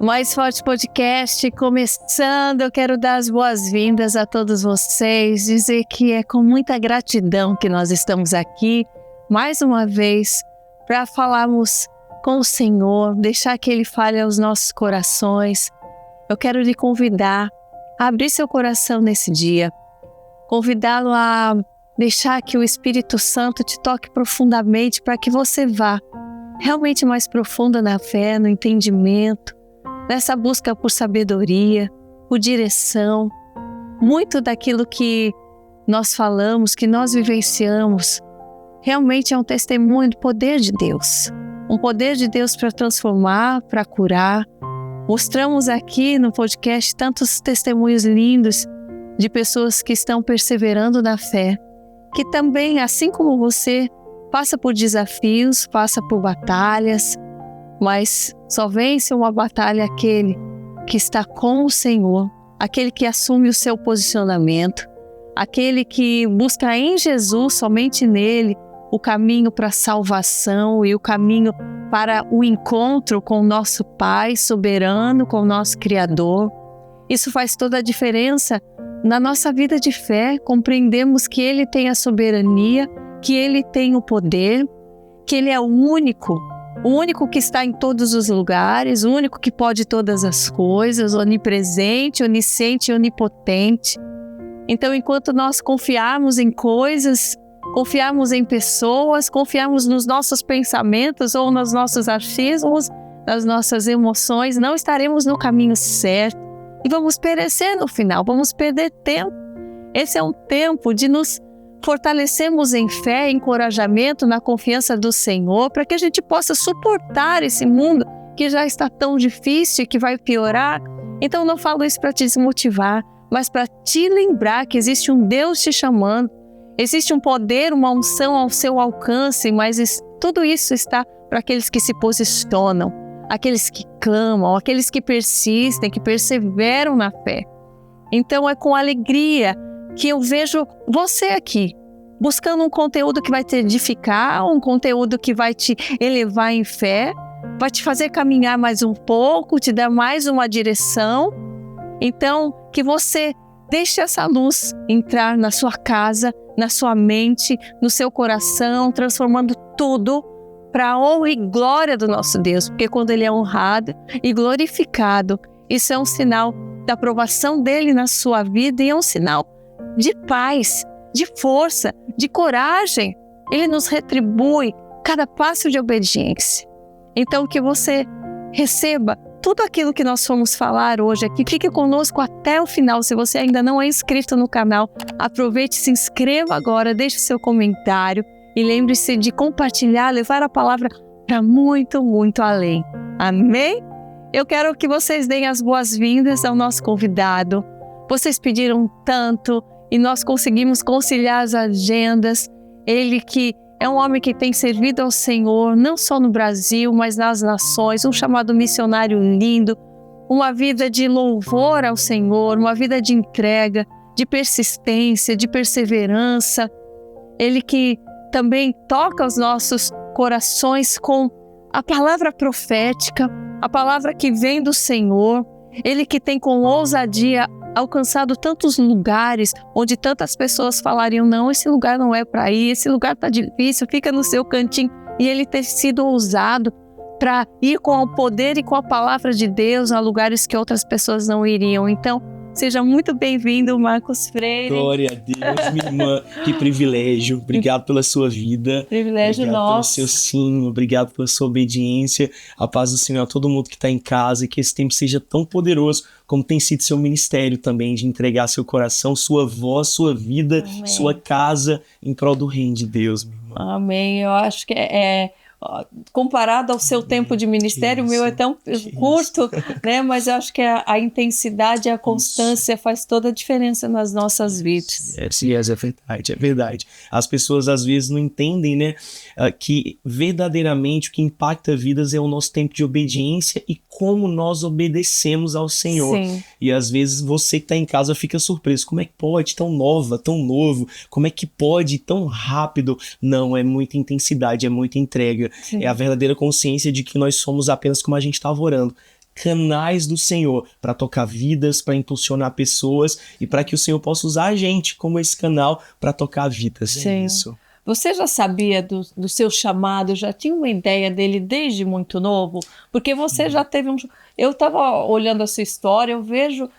Mais Forte Podcast começando. Eu quero dar as boas-vindas a todos vocês, dizer que é com muita gratidão que nós estamos aqui mais uma vez para falarmos com o Senhor, deixar que Ele fale aos nossos corações. Eu quero lhe convidar a abrir seu coração nesse dia, convidá-lo a deixar que o Espírito Santo te toque profundamente para que você vá realmente mais profunda na fé, no entendimento, nessa busca por sabedoria, por direção. Muito daquilo que nós falamos, que nós vivenciamos, realmente é um testemunho do poder de Deus. Um poder de Deus para transformar, para curar. Mostramos aqui no podcast tantos testemunhos lindos de pessoas que estão perseverando na fé, que também, assim como você, passa por desafios, passa por batalhas, mas só vence uma batalha aquele que está com o Senhor, aquele que assume o seu posicionamento, aquele que busca em Jesus, somente nele, o caminho para a salvação e o caminho para o encontro com o nosso Pai soberano, com o nosso Criador. Isso faz toda a diferença na nossa vida de fé. Compreendemos que Ele tem a soberania, que Ele tem o poder, que Ele é o único que está em todos os lugares, o único que pode todas as coisas, onipresente, onisciente e onipotente. Então, enquanto nós confiarmos em coisas, confiarmos em pessoas, confiarmos nos nossos pensamentos ou nos nossos achismos, nas nossas emoções, não estaremos no caminho certo e vamos perecer no final, vamos perder tempo. Esse é um tempo de nos fortalecemos em fé, encorajamento, na confiança do Senhor, para que a gente possa suportar esse mundo que já está tão difícil e que vai piorar. Então não falo isso para te desmotivar, mas para te lembrar que existe um Deus te chamando, existe um poder, uma unção ao seu alcance, mas tudo isso está para aqueles que se posicionam, aqueles que clamam, aqueles que persistem, que perseveram na fé. Então é com alegria que eu vejo você aqui, buscando um conteúdo que vai te edificar, um conteúdo que vai te elevar em fé, vai te fazer caminhar mais um pouco, te dar mais uma direção. Então, que você deixe essa luz entrar na sua casa, na sua mente, no seu coração, transformando tudo para a honra e glória do nosso Deus, porque quando Ele é honrado e glorificado, isso é um sinal da aprovação dEle na sua vida e é um sinal de paz, de força, de coragem. Ele nos retribui cada passo de obediência. Então que você receba tudo aquilo que nós fomos falar hoje aqui. Fique conosco até o final. Se você ainda não é inscrito no canal, aproveite, se inscreva agora, deixe seu comentário e lembre-se de compartilhar, levar a palavra para muito, muito além. Amém? Eu quero que vocês deem as boas-vindas ao nosso convidado. Vocês pediram tanto e nós conseguimos conciliar as agendas. Ele que é um homem que tem servido ao Senhor, não só no Brasil, mas nas nações, um chamado missionário lindo, uma vida de louvor ao Senhor, uma vida de entrega, de persistência, de perseverança. Ele que também toca os nossos corações com a palavra profética, a palavra que vem do Senhor. Ele que tem com ousadia alcançado tantos lugares onde tantas pessoas falariam, não, esse lugar não é para ir, esse lugar está difícil, fica no seu cantinho. E ele ter sido ousado para ir com o poder e com a palavra de Deus a lugares que outras pessoas não iriam. Então, seja muito bem-vindo, Marcos Freire. Glória a Deus, minha irmã. Que privilégio. Obrigado pela sua vida. Privilégio obrigado nosso. Pelo seu sim, obrigado pela sua obediência. A paz do Senhor a todo mundo que está em casa e que esse tempo seja tão poderoso como tem sido seu ministério também, de entregar seu coração, sua voz, sua vida, Amém. Sua casa em prol do reino de Deus, minha irmã. Amém. Eu acho que comparado ao seu tempo de ministério, o meu é tão curto, né? Mas eu acho que a intensidade e a constância faz toda a diferença nas nossas vidas. É verdade. As pessoas às vezes não entendem, né, que verdadeiramente o que impacta vidas é o nosso tempo de obediência e como nós obedecemos ao Senhor. Sim. E às vezes você que está em casa fica surpreso. Como é que pode? Tão nova, tão novo. Como é que pode? Tão rápido. Não, é muita intensidade, é muita entrega. Sim. É a verdadeira consciência de que nós somos apenas como a gente estava orando, canais do Senhor para tocar vidas, para impulsionar pessoas e para que o Senhor possa usar a gente como esse canal para tocar vidas. Sim. É isso. Você já sabia do seu chamado, já tinha uma ideia dele desde muito novo? Porque você já teve um... Eu estava olhando a sua história, eu vejo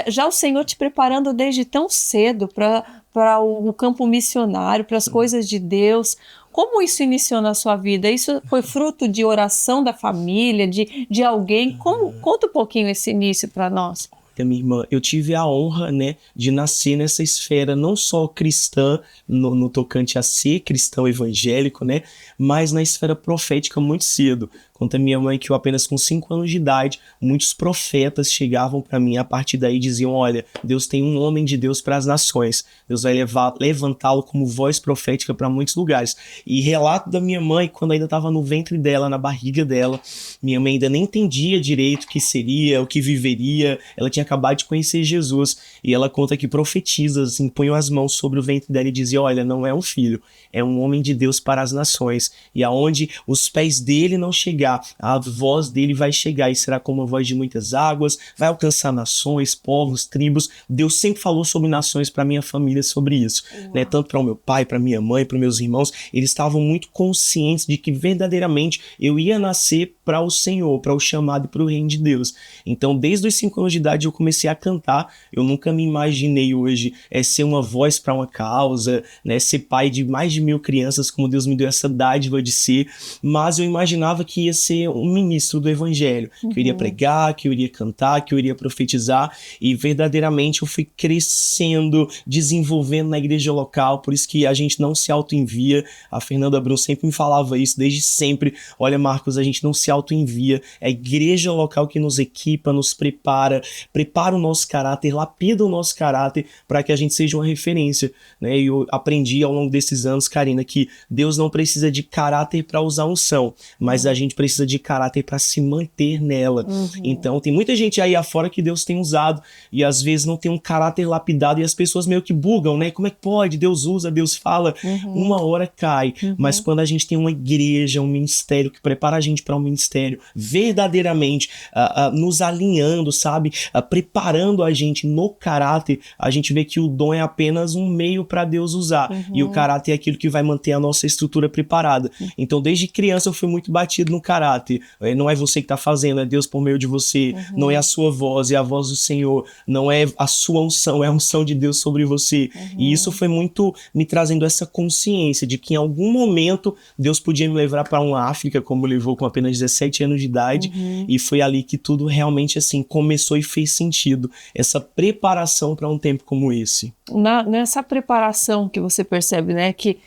já o Senhor te preparando desde tão cedo para o campo missionário, para as coisas de Deus. Como isso iniciou na sua vida? Isso foi fruto de oração da família, de alguém? Conta um pouquinho esse início para nós. Minha irmã, eu tive a honra, né, de nascer nessa esfera não só cristã, no tocante a ser cristão evangélico, né, mas na esfera profética muito cedo. Conta minha mãe que eu apenas com 5 anos de idade, muitos profetas chegavam para mim a partir daí e diziam, olha, Deus tem um homem de Deus para as nações, Deus vai levantá-lo como voz profética para muitos lugares. E relato da minha mãe, quando ainda estava no ventre dela, na barriga dela, minha mãe ainda nem entendia direito o que seria, o que viveria, ela tinha acabado de conhecer Jesus, e ela conta que profetizas impunham as mãos sobre o ventre dela e diziam, olha, não é um filho, é um homem de Deus para as nações, e aonde os pés dele não chegaram, a voz dele vai chegar e será como a voz de muitas águas, vai alcançar nações, povos, tribos. Deus sempre falou sobre nações para minha família, sobre isso, né? Tanto para o meu pai, para minha mãe, para meus irmãos, eles estavam muito conscientes de que verdadeiramente eu ia nascer para o Senhor, para o chamado e para o reino de Deus. Então, desde os 5 anos de idade eu comecei a cantar. Eu nunca me imaginei hoje ser uma voz para uma causa, né? Ser pai de mais de 1000 crianças, como Deus me deu essa dádiva de ser, mas eu imaginava que ia ser um ministro do evangelho, que eu iria pregar, que eu iria cantar, que eu iria profetizar, e verdadeiramente eu fui crescendo, desenvolvendo na igreja local. Por isso que a gente não se auto-envia. A Fernanda Brum sempre me falava isso, desde sempre, olha Marcos, a gente não se auto-envia, é a igreja local que nos equipa, nos prepara o nosso caráter, lapida o nosso caráter para que a gente seja uma referência, né? E eu aprendi ao longo desses anos, Karina, que Deus não precisa de caráter para usar unção, mas a gente precisa de caráter para se manter nela. Então tem muita gente aí afora que Deus tem usado e às vezes não tem um caráter lapidado e as pessoas meio que bugam, né? Como é que pode? Deus usa, Deus fala, uma hora cai. Mas quando a gente tem uma igreja, um ministério que prepara a gente para um ministério, verdadeiramente nos alinhando, sabe? Preparando a gente no caráter, a gente vê que o dom é apenas um meio para Deus usar e o caráter é aquilo que vai manter a nossa estrutura preparada. Então desde criança eu fui muito batido no caráter. Não é você que está fazendo, é Deus por meio de você. Não é a sua voz, é a voz do Senhor. Não é a sua unção, é a unção de Deus sobre você. E isso foi muito me trazendo essa consciência de que em algum momento Deus podia me levar para uma África, como levou com apenas 17 anos de idade. E foi ali que tudo realmente assim começou e fez sentido. Essa preparação para um tempo como esse. Nessa preparação que você percebe, né, que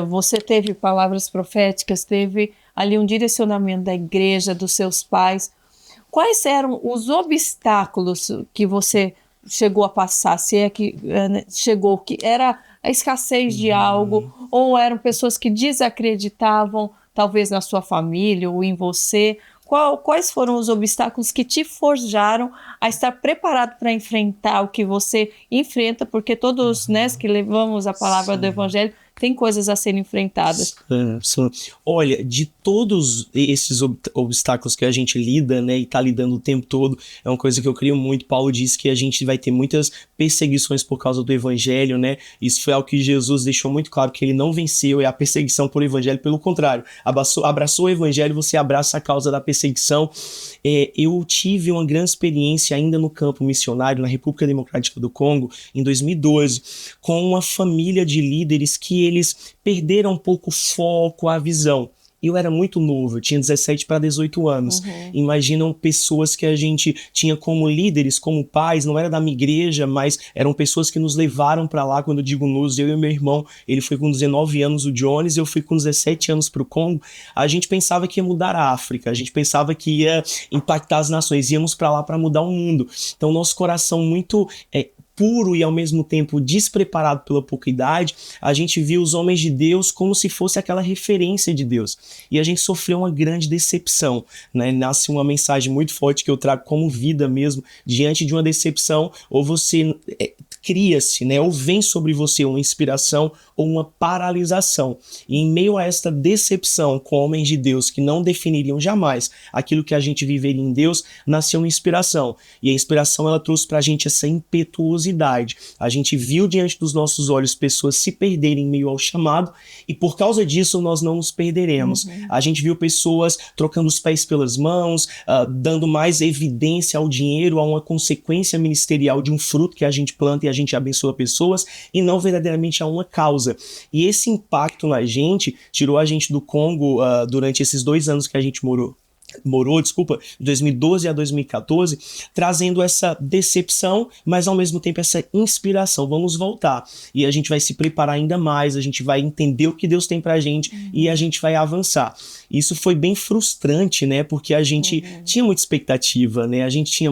você teve palavras proféticas, teve ali um direcionamento da igreja, dos seus pais. Quais eram os obstáculos que você chegou a passar? Se é que chegou, que era a escassez de algo, ou eram pessoas que desacreditavam, talvez na sua família ou em você? Quais foram os obstáculos que te forjaram a estar preparado para enfrentar o que você enfrenta? Porque todos nós que levamos a palavra do Evangelho tem coisas a serem enfrentadas. Olha, de todos esses obstáculos que a gente lida, né, e tá lidando o tempo todo, é uma coisa que eu creio muito. Paulo diz que a gente vai ter muitas perseguições por causa do evangelho, né? Isso foi algo que Jesus deixou muito claro, que ele não venceu a perseguição por evangelho, pelo contrário, abraçou o evangelho, você abraça a causa da perseguição. Eu tive uma grande experiência ainda no campo missionário, na República Democrática do Congo, em 2012, com uma família de líderes que eles perderam um pouco o foco, a visão. Eu era muito novo, eu tinha 17 para 18 anos. Imaginam pessoas que a gente tinha como líderes, como pais, não era da minha igreja, mas eram pessoas que nos levaram para lá. Quando eu digo nos, eu e meu irmão, ele foi com 19 anos, o Jones, eu fui com 17 anos para o Congo. A gente pensava que ia mudar a África, a gente pensava que ia impactar as nações, íamos para lá para mudar o mundo. Então nosso coração muito puro e ao mesmo tempo despreparado pela pouca idade, a gente viu os homens de Deus como se fosse aquela referência de Deus. E a gente sofreu uma grande decepção, né? Nasce uma mensagem muito forte que eu trago como vida mesmo, diante de uma decepção, ou você cria-se, né, ou vem sobre você uma inspiração ou uma paralisação. E em meio a esta decepção com homens de Deus que não definiriam jamais aquilo que a gente viveria em Deus, nasceu uma inspiração. E a inspiração, ela trouxe pra gente essa impetuosidade. A gente viu diante dos nossos olhos pessoas se perderem em meio ao chamado, e por causa disso nós não nos perderemos. A gente viu pessoas trocando os pés pelas mãos, dando mais evidência ao dinheiro, a uma consequência ministerial de um fruto que a gente planta e a gente abençoa pessoas, e não verdadeiramente a uma causa. E esse impacto na gente tirou a gente do Congo durante esses 2 anos que a gente morou, de 2012 a 2014, trazendo essa decepção, mas ao mesmo tempo essa inspiração. Vamos voltar. E a gente vai se preparar ainda mais, a gente vai entender o que Deus tem pra gente e a gente vai avançar. Isso foi bem frustrante, né? Porque a gente tinha muita expectativa, né? A gente tinha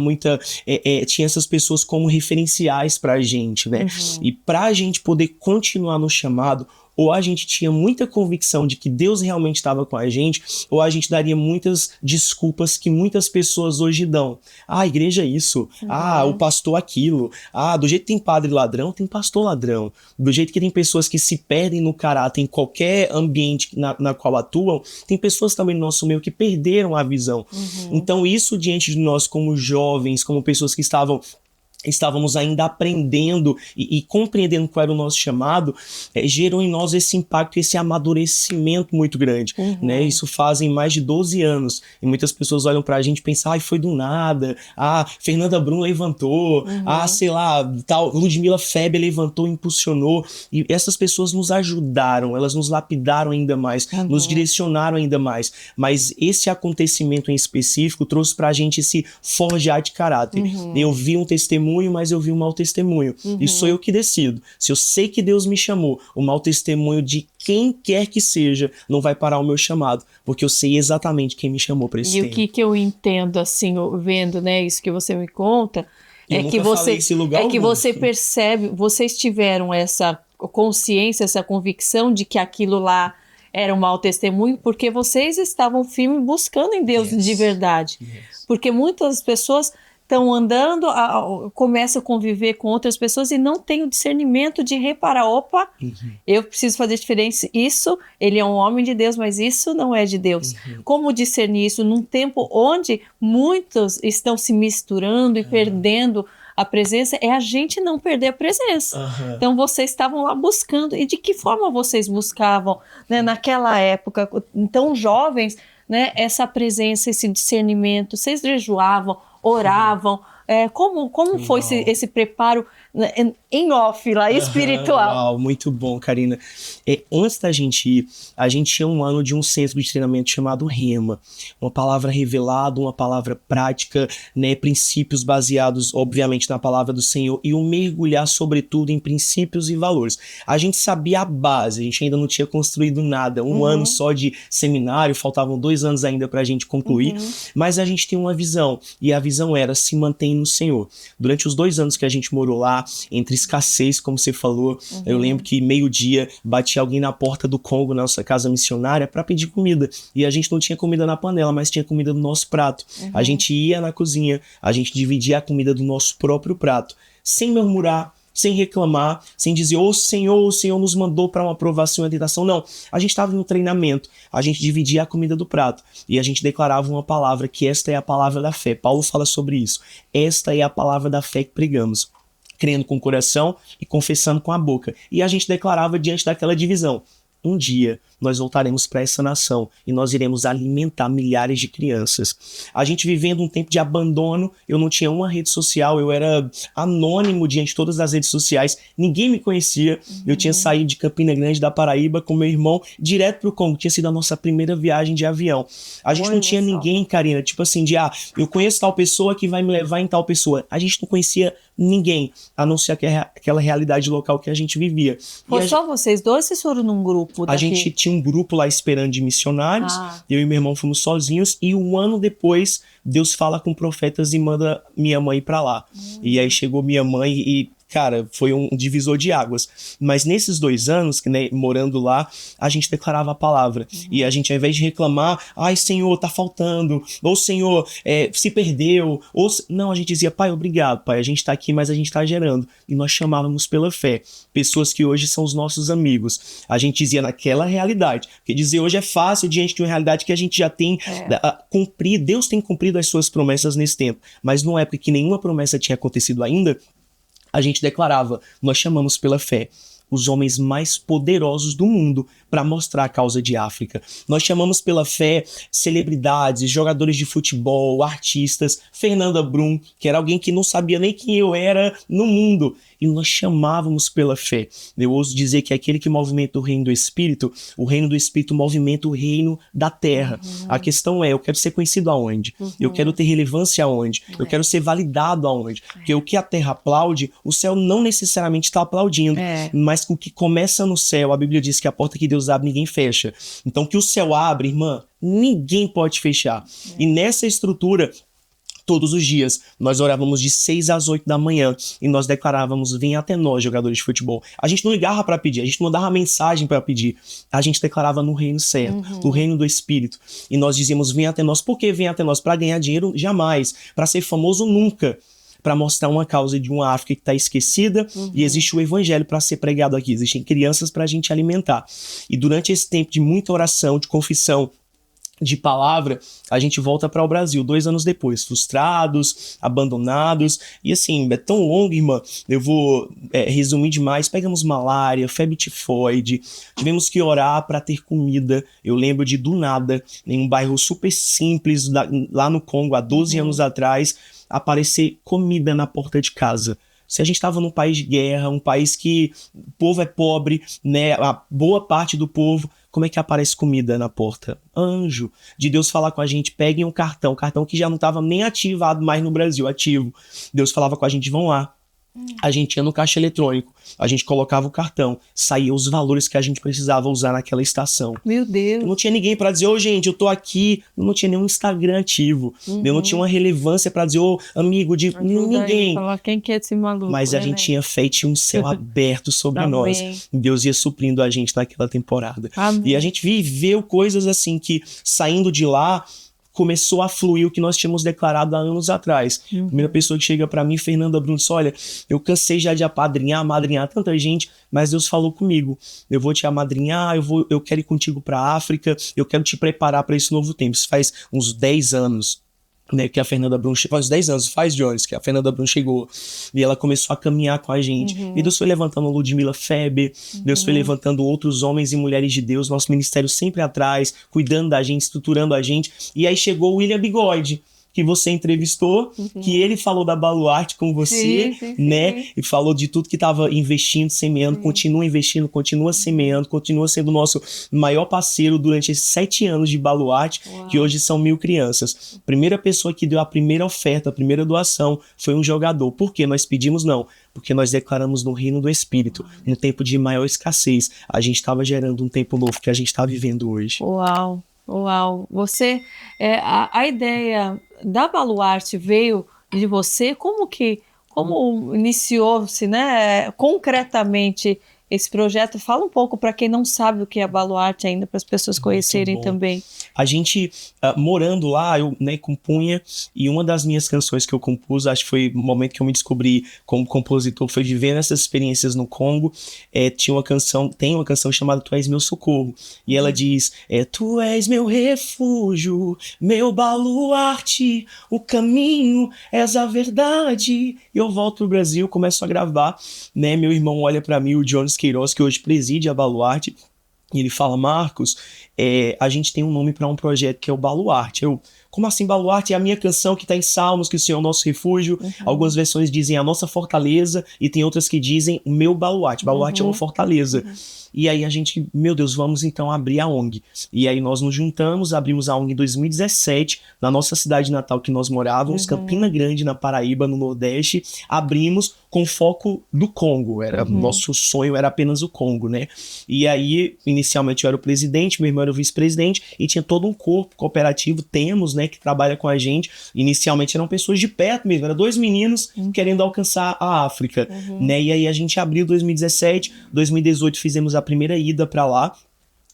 tinha essas pessoas como referenciais pra gente, né? E pra gente poder continuar no chamado, ou a gente tinha muita convicção de que Deus realmente estava com a gente, ou a gente daria muitas desculpas que muitas pessoas hoje dão. A igreja é isso. O pastor aquilo. Do jeito que tem padre ladrão, tem pastor ladrão. Do jeito que tem pessoas que se perdem no caráter em qualquer ambiente na qual atuam, tem pessoas também no nosso meio que perderam a visão. Então isso diante de nós como jovens, como pessoas que estávamos ainda aprendendo e compreendendo qual era o nosso chamado, gerou em nós esse impacto, esse amadurecimento muito grande, né? Isso fazem mais de 12 anos, e muitas pessoas olham pra gente e pensam, foi do nada, Fernanda Brum levantou, sei lá, tal, Ludmila Feber levantou, impulsionou, e essas pessoas nos ajudaram, elas nos lapidaram ainda mais, nos direcionaram ainda mais, mas esse acontecimento em específico trouxe pra gente esse forjar de caráter. Eu vi um testemunho, mas eu vi um mau testemunho. E sou eu que decido. Se eu sei que Deus me chamou, o mau testemunho de quem quer que seja não vai parar o meu chamado, porque eu sei exatamente quem me chamou para esse tempo. E o que eu entendo, assim, vendo, né, isso que você me conta, você percebe, vocês tiveram essa consciência, essa convicção de que aquilo lá era um mau testemunho, porque vocês estavam firmes buscando em Deus de verdade. Porque muitas pessoas estão andando, começam a conviver com outras pessoas e não tem o discernimento de reparar, eu preciso fazer diferença, ele é um homem de Deus, mas isso não é de Deus. Como discernir isso num tempo onde muitos estão se misturando e perdendo a presença? É a gente não perder a presença. Então vocês estavam lá buscando, e de que forma vocês buscavam, né, naquela época, tão jovens, né, essa presença, esse discernimento? Vocês jejuavam, oravam, como foi esse preparo em off lá, espiritual? Muito bom, Karina. Antes da gente ir, a gente tinha um ano de um centro de treinamento chamado Rema, uma palavra revelada, uma palavra prática, né, princípios baseados obviamente na palavra do Senhor, e um mergulhar sobretudo em princípios e valores. A gente sabia a base, a gente ainda não tinha construído nada, um ano só de seminário, faltavam 2 anos ainda pra gente concluir, mas a gente tem uma visão, e a visão era: se mantém no Senhor. Durante os 2 anos que a gente morou lá, entre escassez, como você falou, eu lembro que meio-dia batia alguém na porta do Congo, na nossa casa missionária, para pedir comida, e a gente não tinha comida na panela, mas tinha comida no nosso prato. A gente ia na cozinha, a gente dividia a comida do nosso próprio prato, sem murmurar, sem reclamar, sem dizer, o Senhor nos mandou para uma aprovação e uma tentação. Não, a gente estava no treinamento, a gente dividia a comida do prato, e a gente declarava uma palavra, que esta é a palavra da fé. Paulo fala sobre isso. Esta é a palavra da fé que pregamos, crendo com o coração e confessando com a boca. E a gente declarava diante daquela divisão: um dia nós voltaremos para essa nação e nós iremos alimentar milhares de crianças. A gente vivendo um tempo de abandono, eu não tinha uma rede social, eu era anônimo diante de todas as redes sociais, ninguém me conhecia. Eu tinha saído de Campina Grande, da Paraíba, com meu irmão, direto pro Congo. Tinha sido a nossa primeira viagem de avião. A gente não tinha ninguém, Karina, tipo assim, de eu conheço tal pessoa que vai me levar em tal pessoa. A gente não conhecia ninguém, a não ser aquela realidade local que a gente vivia. Foi só vocês dois, vocês foram num grupo daqui? A gente tinha um grupo lá esperando de missionários, eu e meu irmão fomos sozinhos, e um ano depois Deus fala com profetas e manda minha mãe pra lá. E aí chegou minha mãe e cara, foi um divisor de águas. Mas nesses 2 anos, né, morando lá, a gente declarava a palavra. E a gente, ao invés de reclamar, ai, Senhor, tá faltando, ou Senhor, se perdeu, ou... Não, a gente dizia, Pai, obrigado, Pai, a gente tá aqui, mas a gente tá gerando. E nós chamávamos pela fé. Pessoas que hoje são os nossos amigos. A gente dizia naquela realidade. Porque dizer hoje é fácil diante de uma realidade que a gente já tem cumprido. Deus tem cumprido as suas promessas nesse tempo. Mas numa época que nenhuma promessa tinha acontecido ainda, a gente declarava, nós chamamos pela fé os homens mais poderosos do mundo para mostrar a causa de África. Nós chamamos pela fé celebridades, jogadores de futebol, artistas, Fernanda Brum, que era alguém que não sabia nem quem eu era no mundo, e nós chamávamos pela fé. Eu ouso dizer que aquele que movimenta o reino do Espírito movimenta o reino da terra. A questão é, eu quero ser conhecido aonde? Eu quero ter relevância aonde? Eu quero ser validado aonde? Porque o que a terra aplaude, o céu não necessariamente está aplaudindo, mas o que começa no céu, a Bíblia diz que a porta que Deus abre, ninguém fecha. Então, que o céu abre, irmã, ninguém pode fechar. E nessa estrutura, todos os dias, nós orávamos de 6 às 8 da manhã e nós declarávamos, venha até nós, jogadores de futebol. A gente não ligava para pedir, a gente não mandava mensagem para pedir, a gente declarava no reino certo, no reino do Espírito. E nós dizíamos, venha até nós. Por que venha até nós? Para ganhar dinheiro? Jamais. Para ser famoso? Nunca. Para mostrar uma causa de uma África que está esquecida e existe o evangelho para ser pregado aqui. Existem crianças para a gente alimentar. E durante esse tempo de muita oração, de confissão, de palavra, a gente volta para o Brasil 2 anos depois, frustrados, abandonados, e assim, é tão longo, irmã, eu vou resumir demais. Pegamos malária, febre tifoide, tivemos que orar para ter comida. Eu lembro de, do nada, em um bairro super simples, lá no Congo, há 12 anos atrás, aparecer comida na porta de casa. Se a gente estava num país de guerra, um país que o povo é pobre, né, a boa parte do povo, como é que aparece comida na porta? Anjo de Deus falar com a gente, peguem um cartão que já não estava nem ativado mais no Brasil, ativo. Deus falava com a gente, vão lá. A gente ia no caixa eletrônico, a gente colocava o cartão, saía os valores que a gente precisava usar naquela estação. Meu Deus. Não tinha ninguém pra dizer, gente, eu tô aqui. Não tinha nenhum Instagram ativo. Eu não tinha uma relevância pra dizer, amigo de ninguém. Falar, quem que é esse maluco? Mas a gente tinha fé e tinha um céu aberto sobre nós. Deus ia suprindo a gente naquela temporada. E a gente viveu coisas assim que, saindo de lá, começou a fluir o que nós tínhamos declarado há anos atrás. A primeira pessoa que chega pra mim, Fernanda Brum, disse, olha, eu cansei já de amadrinhar tanta gente, mas Deus falou comigo, eu vou te amadrinhar, eu quero ir contigo pra África, eu quero te preparar para esse novo tempo. Isso faz uns 10 anos. Né, que a Fernanda Brum, faz 10 anos, Jones, que a Fernanda Brum chegou e ela começou a caminhar com a gente. E Deus foi levantando a Ludmila Feber, Deus foi levantando outros homens e mulheres de Deus, nosso ministério sempre atrás, cuidando da gente, estruturando a gente. E aí chegou o William Bigode, que você entrevistou, que ele falou da Baluarte com você, né? E falou de tudo que estava investindo, semeando, continua investindo, continua semeando, continua sendo o nosso maior parceiro durante esses 7 anos de Baluarte, que hoje são 1.000 crianças. Primeira pessoa que deu a primeira oferta, a primeira doação, foi um jogador. Por quê? Nós pedimos não. Porque nós declaramos no reino do Espírito, um tempo de maior escassez. A gente estava gerando um tempo novo que a gente está vivendo hoje. Uau! Você, a ideia da Baluarte veio de você? Como iniciou-se, né, concretamente esse projeto? Fala um pouco para quem não sabe o que é a Baluarte ainda, para as pessoas conhecerem também. A gente, morando lá, eu, né, compunha, e uma das minhas canções que eu compus, acho que foi o momento que eu me descobri como compositor, foi vivendo essas experiências no Congo. Tem uma canção chamada Tu És Meu Socorro, e ela diz, Tu és meu refúgio, meu baluarte, o caminho, és a verdade. E eu volto pro Brasil, começo a gravar, né, meu irmão olha para mim, o Jones Queiroz, que hoje preside a Baluarte, e ele fala, Marcos, a gente tem um nome para um projeto que é o Baluarte. Como assim Baluarte? É a minha canção que está em Salmos, que o Senhor é o nosso refúgio. Algumas versões dizem a nossa fortaleza, e tem outras que dizem o meu baluarte. Baluarte é uma fortaleza. E aí a gente, meu Deus, vamos então abrir a ONG. E aí nós nos juntamos, abrimos a ONG em 2017, na nossa cidade natal que nós morávamos, Campina Grande, na Paraíba, no Nordeste. Abrimos com foco do Congo. Nosso sonho era apenas o Congo, né? E aí, inicialmente eu era o presidente, meu irmão era o vice-presidente, e tinha todo um corpo cooperativo, temos, né, né, que trabalha com a gente. Inicialmente eram pessoas de perto mesmo, eram 2 meninos querendo alcançar a África, né? E aí a gente abriu 2017, 2018 fizemos a primeira ida para lá.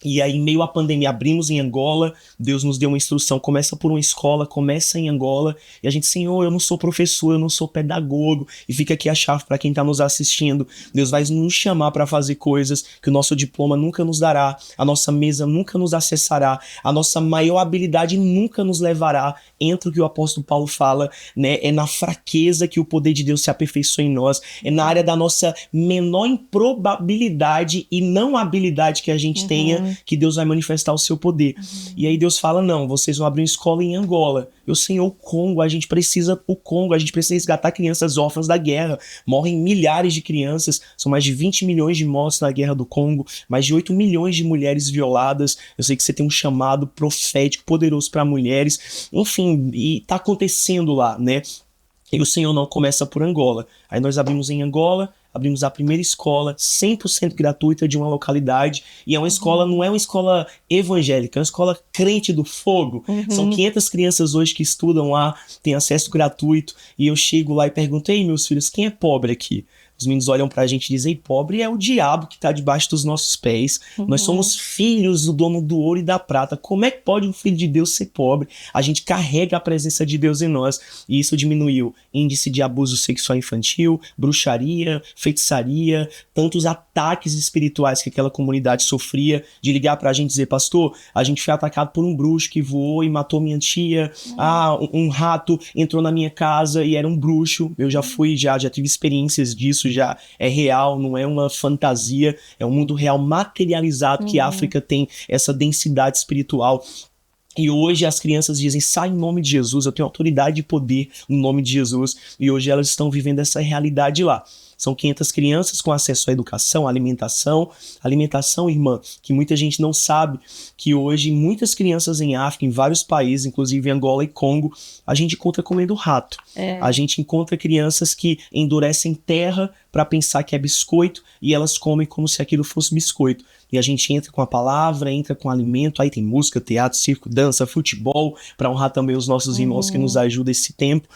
E aí, em meio à pandemia, abrimos em Angola, Deus nos deu uma instrução, começa por uma escola, começa em Angola, e a gente, Senhor, eu não sou professor, eu não sou pedagogo, e fica aqui a chave para quem está nos assistindo, Deus vai nos chamar para fazer coisas que o nosso diploma nunca nos dará, a nossa mesa nunca nos acessará, a nossa maior habilidade nunca nos levará, entra o que o apóstolo Paulo fala, né, é na fraqueza que o poder de Deus se aperfeiçoa em nós, é na área da nossa menor improbabilidade e não habilidade que a gente tenha, que Deus vai manifestar o seu poder. E aí Deus fala, não, vocês vão abrir uma escola em Angola. Eu, Senhor, o Congo, a gente precisa resgatar crianças órfãs da guerra. Morrem milhares de crianças, são mais de 20 milhões de mortos na guerra do Congo, mais de 8 milhões de mulheres violadas. Eu sei que você tem um chamado profético, poderoso para mulheres. Enfim, e tá acontecendo lá, né? E o Senhor não começa por Angola. Aí nós abrimos em Angola, abrimos a primeira escola 100% gratuita de uma localidade, e é uma escola, não é uma escola evangélica, é uma escola crente do fogo. São 500 crianças hoje que estudam lá, têm acesso gratuito, e eu chego lá e pergunto, ei, meus filhos, quem é pobre aqui? Os meninos olham pra gente e dizem, pobre é o diabo que tá debaixo dos nossos pés. Nós somos filhos do dono do ouro e da prata. Como é que pode um filho de Deus ser pobre? A gente carrega a presença de Deus em nós. E isso diminuiu índice de abuso sexual infantil, bruxaria, feitiçaria, tantos ataques espirituais que aquela comunidade sofria, de ligar pra gente e dizer, pastor, a gente foi atacado por um bruxo que voou e matou minha tia. Um rato entrou na minha casa e era um bruxo. Eu já tive experiências disso, já é real, não é uma fantasia, é um mundo real materializado, que a África tem essa densidade espiritual. E hoje as crianças dizem, sai em nome de Jesus, eu tenho autoridade e poder no nome de Jesus, e hoje elas estão vivendo essa realidade lá. São 500 crianças com acesso à educação, alimentação, irmã, que muita gente não sabe, que hoje muitas crianças em África, em vários países, inclusive Angola e Congo, a gente encontra comendo rato. A gente encontra crianças que endurecem terra para pensar que é biscoito, e elas comem como se aquilo fosse biscoito. E a gente entra com a palavra, entra com alimento, aí tem música, teatro, circo, dança, futebol, para honrar também os nossos irmãos que nos ajudam esse tempo.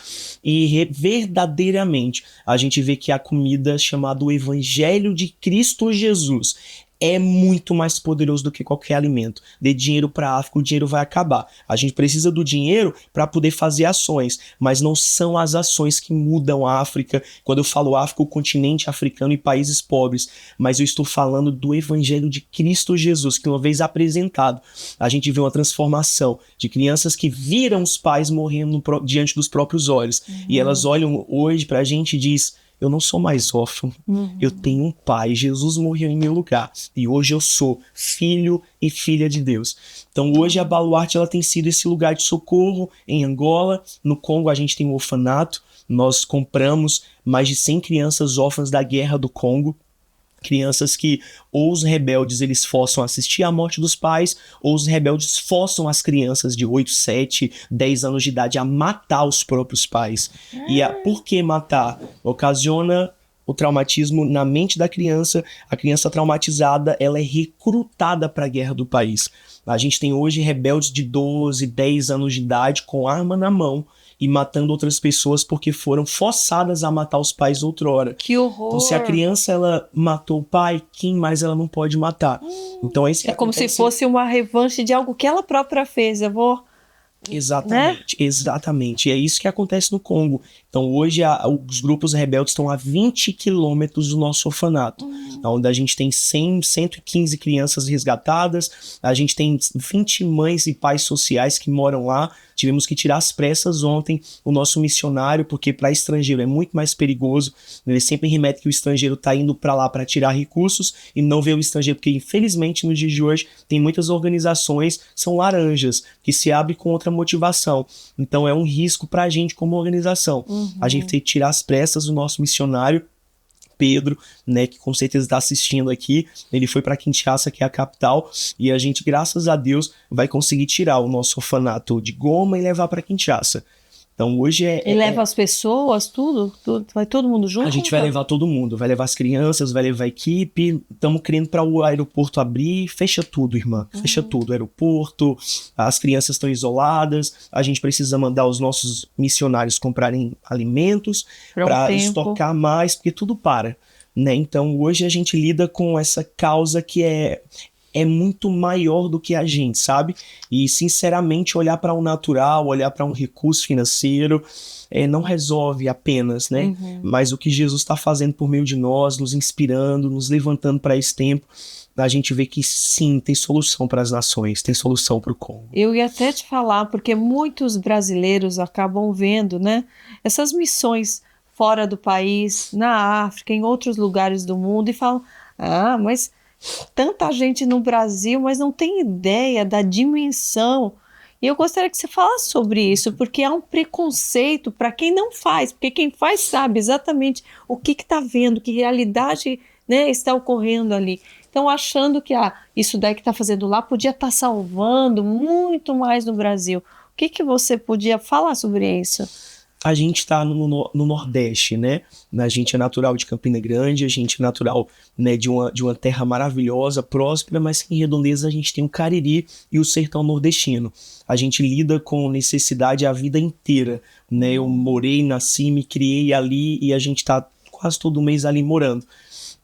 E verdadeiramente a gente vê que a comida chamada o Evangelho de Cristo Jesus é muito mais poderoso do que qualquer alimento. Dê dinheiro para a África, o dinheiro vai acabar. A gente precisa do dinheiro para poder fazer ações, mas não são as ações que mudam a África. Quando eu falo África, o continente africano e países pobres, mas eu estou falando do Evangelho de Cristo Jesus, que uma vez apresentado, a gente vê uma transformação de crianças que viram os pais morrendo diante dos próprios olhos. E elas olham hoje para a gente e dizem, eu não sou mais órfão, eu tenho um pai, Jesus morreu em meu lugar, e hoje eu sou filho e filha de Deus. Então hoje a Baluarte ela tem sido esse lugar de socorro em Angola. No Congo a gente tem um orfanato, nós compramos mais de 100 crianças órfãs da guerra do Congo, crianças que ou os rebeldes eles forçam a assistir à morte dos pais, ou os rebeldes forçam as crianças de 8, 7, 10 anos de idade a matar os próprios pais. E por que matar? Ocasiona o traumatismo na mente da criança. A criança traumatizada, ela é recrutada para a guerra do país. A gente tem hoje rebeldes de 12, 10 anos de idade com arma na mão e matando outras pessoas porque foram forçadas a matar os pais outrora. Que horror! Então, se a criança ela matou o pai, quem mais ela não pode matar? Então, é como se fosse uma revanche de algo que ela própria fez. Eu vou... Exatamente, né? Exatamente. E é isso que acontece no Congo. Então hoje os grupos rebeldes estão a 20 quilômetros do nosso orfanato, onde a gente tem 115 crianças resgatadas, a gente tem 20 mães e pais sociais que moram lá. Tivemos que tirar às pressas ontem o nosso missionário, porque para estrangeiro é muito mais perigoso. Ele sempre remete que o estrangeiro está indo para lá para tirar recursos e não vê o estrangeiro, porque infelizmente no dia de hoje tem muitas organizações que são laranjas, que se abrem com outra motivação. Então é um risco para a gente como organização. A gente tem que tirar às pressas o nosso missionário, Pedro, né, que com certeza está assistindo aqui. Ele foi para Kinshasa, que é a capital, e a gente, graças a Deus, vai conseguir tirar o nosso orfanato de Goma e levar para Kinshasa. Então hoje E leva as pessoas, tudo? Vai todo mundo junto? A gente vai levar todo mundo, vai levar as crianças, vai levar a equipe. Estamos querendo para o aeroporto abrir, fecha tudo, irmã. Fecha tudo, aeroporto, as crianças estão isoladas, a gente precisa mandar os nossos missionários comprarem alimentos para estocar mais, porque tudo para, né? Então hoje a gente lida com essa causa que é muito maior do que a gente, sabe? E, sinceramente, olhar para o natural, olhar para um recurso financeiro, não resolve apenas, né? Mas o que Jesus está fazendo por meio de nós, nos inspirando, nos levantando para esse tempo, a gente vê que sim, tem solução para as nações, tem solução para o Congo. Eu ia até te falar, porque muitos brasileiros acabam vendo, né, essas missões fora do país, na África, em outros lugares do mundo, e falam, mas tanta gente no Brasil, mas não tem ideia da dimensão. E eu gostaria que você falasse sobre isso, porque há um preconceito para quem não faz, porque quem faz sabe exatamente o que está vendo, que realidade, né, está ocorrendo ali. Então, achando que isso daí que está fazendo lá podia estar salvando muito mais no Brasil. O que você podia falar sobre isso? A gente está no Nordeste, né? A gente é natural de Campina Grande, a gente é natural, né, de uma terra maravilhosa, próspera, mas que em Redondeza a gente tem o Cariri e o sertão nordestino. A gente lida com necessidade a vida inteira, né? Eu morei, nasci, me criei ali e a gente está quase todo mês ali morando.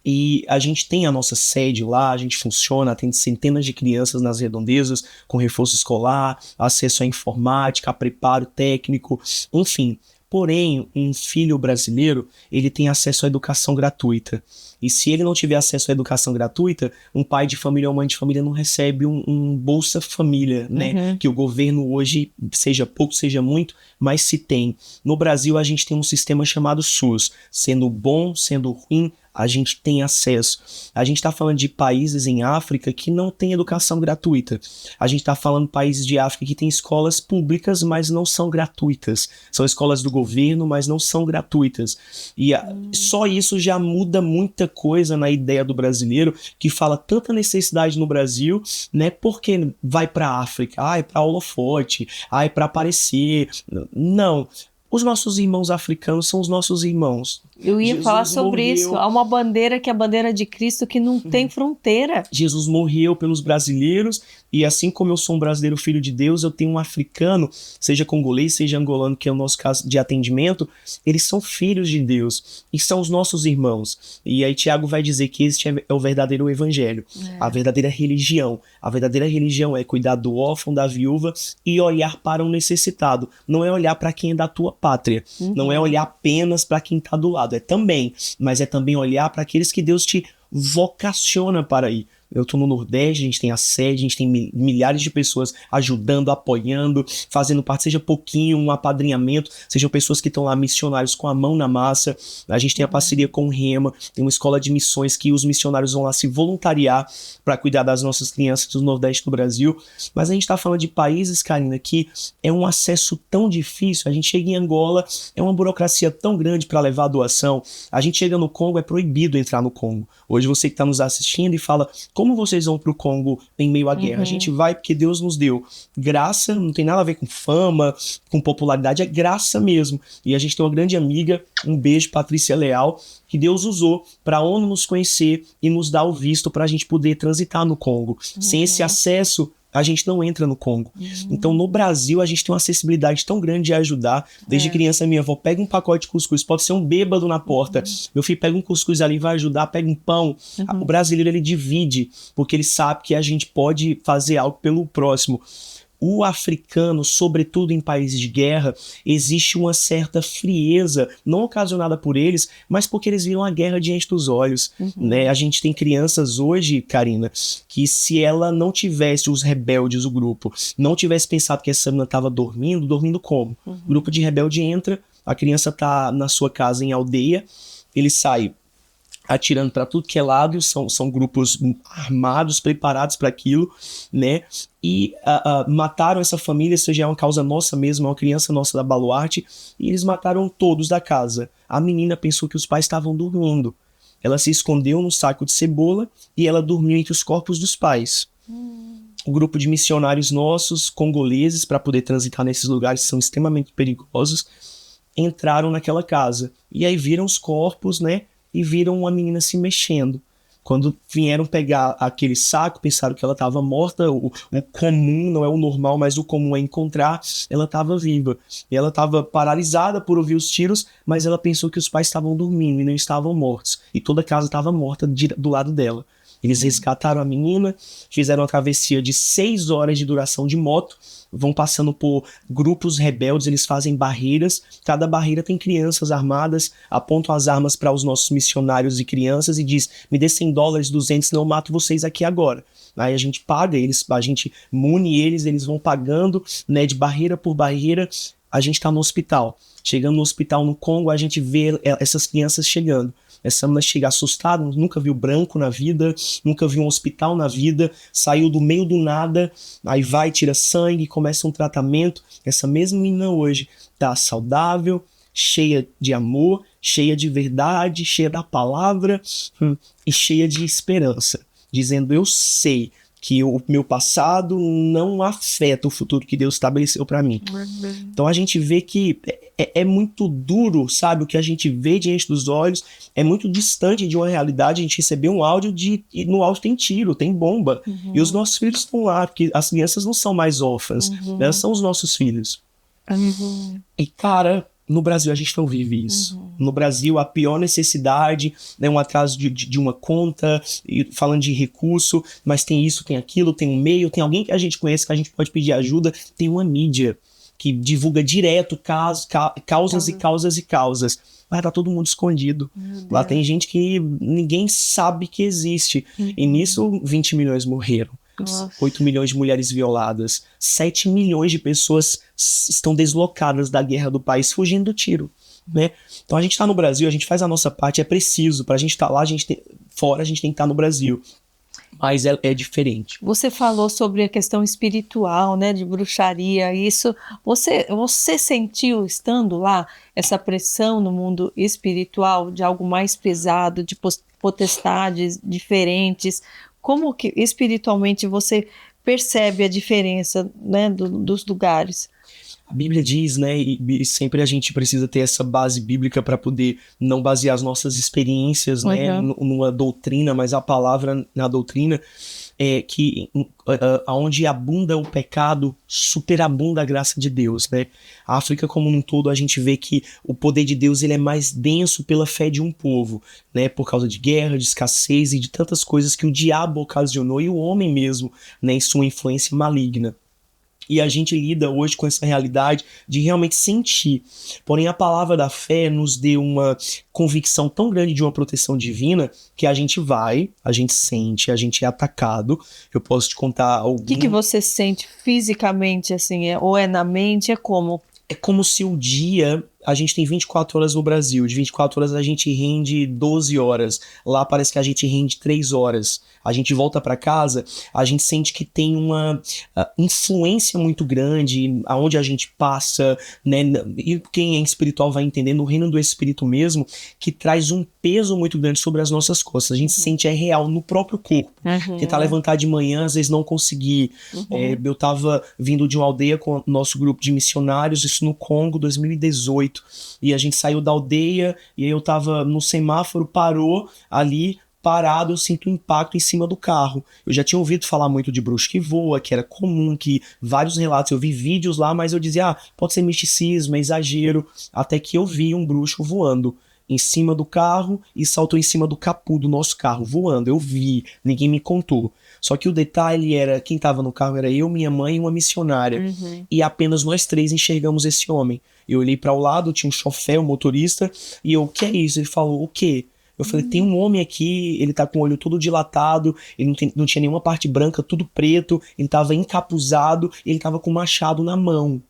E a gente tem a nossa sede lá, a gente funciona, atende centenas de crianças nas redondezas, com reforço escolar, acesso à informática, a preparo técnico, enfim. Porém, um filho brasileiro, ele tem acesso à educação gratuita. E se ele não tiver acesso à educação gratuita, um pai de família ou mãe de família não recebe um Bolsa Família, né? Que o governo hoje, seja pouco, seja muito, mas se tem. No Brasil, a gente tem um sistema chamado SUS. Sendo bom, sendo ruim, a gente tem acesso. A gente está falando de países em África que não tem educação gratuita. A gente está falando de países de África que tem escolas públicas, mas não são gratuitas. São escolas do governo, mas não são gratuitas. E só isso já muda muita coisa na ideia do brasileiro, que fala tanta necessidade no Brasil, né? Porque vai para a África, é para holofote, é para aparecer. Não. Os nossos irmãos africanos são os nossos irmãos. Eu ia falar sobre isso. Há uma bandeira que é a bandeira de Cristo que não tem fronteira. Jesus morreu pelos brasileiros e assim como eu sou um brasileiro filho de Deus, eu tenho um africano, seja congolês, seja angolano, que é o nosso caso de atendimento, eles são filhos de Deus e são os nossos irmãos. E aí Tiago vai dizer que este é o verdadeiro evangelho, a verdadeira religião. A verdadeira religião é cuidar do órfão, da viúva e olhar para o necessitado. Não é olhar para quem é da tua pátria, não é olhar apenas para quem está do lado. É também, mas é também olhar para aqueles que Deus te vocaciona para ir. Eu estou no Nordeste, a gente tem a sede, a gente tem milhares de pessoas ajudando, apoiando, fazendo parte, seja pouquinho, um apadrinhamento, sejam pessoas que estão lá, missionários com a mão na massa. A gente tem a parceria com o Rema, tem uma escola de missões que os missionários vão lá se voluntariar para cuidar das nossas crianças do Nordeste do Brasil. Mas a gente está falando de países, Karina, que é um acesso tão difícil. A gente chega em Angola, é uma burocracia tão grande para levar a doação. A gente chega no Congo, é proibido entrar no Congo. Hoje você que está nos assistindo e fala, como vocês vão para o Congo em meio à guerra? A gente vai porque Deus nos deu graça, não tem nada a ver com fama, com popularidade, é graça mesmo. E a gente tem uma grande amiga, um beijo, Patrícia Leal, que Deus usou para a ONU nos conhecer e nos dar o visto para a gente poder transitar no Congo. Sem esse acesso, a gente não entra no Congo. Então, no Brasil, a gente tem uma acessibilidade tão grande de ajudar. Desde criança, minha avó pega um pacote de cuscuz, pode ser um bêbado na porta. Meu filho pega um cuscuz ali, vai ajudar, pega um pão. O brasileiro, ele divide, porque ele sabe que a gente pode fazer algo pelo próximo. O africano, sobretudo em países de guerra, existe uma certa frieza, não ocasionada por eles, mas porque eles viram a guerra diante dos olhos. Né? A gente tem crianças hoje, Karina, que se ela não tivesse, os rebeldes, o grupo, não tivesse pensado que essa menina estava dormindo como? O grupo de rebelde entra, a criança está na sua casa em aldeia, ele sai atirando para tudo que é lado, são grupos armados, preparados para aquilo, né? E mataram essa família, isso já é uma causa nossa mesmo, uma criança nossa da Baluarte, e eles mataram todos da casa. A menina pensou que os pais estavam dormindo. Ela se escondeu num saco de cebola e ela dormiu entre os corpos dos pais. o grupo de missionários nossos, congoleses, para poder transitar nesses lugares que são extremamente perigosos, entraram naquela casa. E aí viram os corpos, né? E viram uma menina se mexendo. Quando vieram pegar aquele saco, pensaram que ela estava morta. O comum, não é o normal, mas o comum é encontrar. Ela estava viva. E ela estava paralisada por ouvir os tiros, mas ela pensou que os pais estavam dormindo e não estavam mortos. E toda a casa estava morta do lado dela. Eles resgataram a menina, fizeram uma travessia de 6 horas de duração de moto, vão passando por grupos rebeldes, eles fazem barreiras, cada barreira tem crianças armadas, apontam as armas para os nossos missionários e crianças e diz, me dê $100, 200, senão eu mato vocês aqui agora. Aí a gente paga eles, a gente mune eles, eles vão pagando, né, de barreira por barreira. A gente está no hospital. Chegando no hospital no Congo, a gente vê essas crianças chegando. Essa menina chega assustada, nunca viu branco na vida, nunca viu um hospital na vida, saiu do meio do nada, aí vai, tira sangue, começa um tratamento. Essa mesma menina hoje tá saudável, cheia de amor, cheia de verdade, cheia da palavra e cheia de esperança, dizendo, eu sei que o meu passado não afeta o futuro que Deus estabeleceu para mim. Então a gente vê que é muito duro, sabe? O que a gente vê diante dos olhos é muito distante de uma realidade. A gente recebeu um áudio e no áudio tem tiro, tem bomba. E os nossos filhos estão lá, porque as crianças não são mais órfãs, elas são os nossos filhos. E cara, no Brasil a gente não vive isso. No Brasil a pior necessidade é um atraso de uma conta, e falando de recurso, mas tem isso, tem aquilo, tem um meio, tem alguém que a gente conhece que a gente pode pedir ajuda, tem uma mídia que divulga direto causas e causas e causas. Mas tá todo mundo escondido. Lá tem gente que ninguém sabe que existe. E nisso 20 milhões morreram. Nossa. 8 milhões de mulheres violadas. 7 milhões de pessoas estão deslocadas da guerra do país, fugindo do tiro, né? Então a gente tá no Brasil, a gente faz a nossa parte, é preciso. Pra gente estar lá, fora a gente tem que estar no Brasil. Mas é diferente. Você falou sobre a questão espiritual, né, de bruxaria, isso, você sentiu, estando lá, essa pressão no mundo espiritual de algo mais pesado, de potestades diferentes? Como que espiritualmente você percebe a diferença, né, dos lugares? A Bíblia diz, né, e sempre a gente precisa ter essa base bíblica para poder não basear as nossas experiências, né, numa doutrina, mas a palavra na doutrina é que onde abunda o pecado, superabunda a graça de Deus, né? A África como um todo, a gente vê que o poder de Deus ele é mais denso pela fé de um povo, né? Por causa de guerra, de escassez e de tantas coisas que o diabo ocasionou e o homem mesmo, né, em sua influência maligna. E a gente lida hoje com essa realidade de realmente sentir. Porém, a palavra da fé nos deu uma convicção tão grande de uma proteção divina que a gente sente, a gente é atacado. Eu posso te contar algum... O que você sente fisicamente, assim? Ou é na mente, é como? É como se o dia... A gente tem 24 horas no Brasil, de 24 horas a gente rende 12 horas, lá parece que a gente rende 3 horas. A gente volta para casa, a gente sente que tem uma influência muito grande aonde a gente passa, né? E quem é espiritual vai entender, no reino do Espírito mesmo, que traz um peso muito grande sobre as nossas costas. A gente sente, é real, no próprio corpo. Tentar levantar de manhã, às vezes não conseguir. Eu tava vindo de uma aldeia com o nosso grupo de missionários, isso no Congo, 2018. E a gente saiu da aldeia e aí eu tava no semáforo, parou ali, parado, eu sinto um impacto em cima do carro. Eu já tinha ouvido falar muito de bruxo que voa, que era comum, que vários relatos, eu vi vídeos lá, mas eu dizia, pode ser misticismo, é exagero, até que eu vi um bruxo voando em cima do carro e saltou em cima do capô do nosso carro, voando. Eu vi, ninguém me contou. Só que o detalhe era, quem estava no carro era eu, minha mãe e uma missionária. E apenas nós 3 enxergamos esse homem. Eu olhei para o lado, tinha um chofer, um motorista, e eu, o que é isso? Ele falou, o quê? Eu falei, tem um homem aqui, ele tá com o olho todo dilatado, ele não tinha nenhuma parte branca, tudo preto, ele tava encapuzado, ele tava com um machado na mão.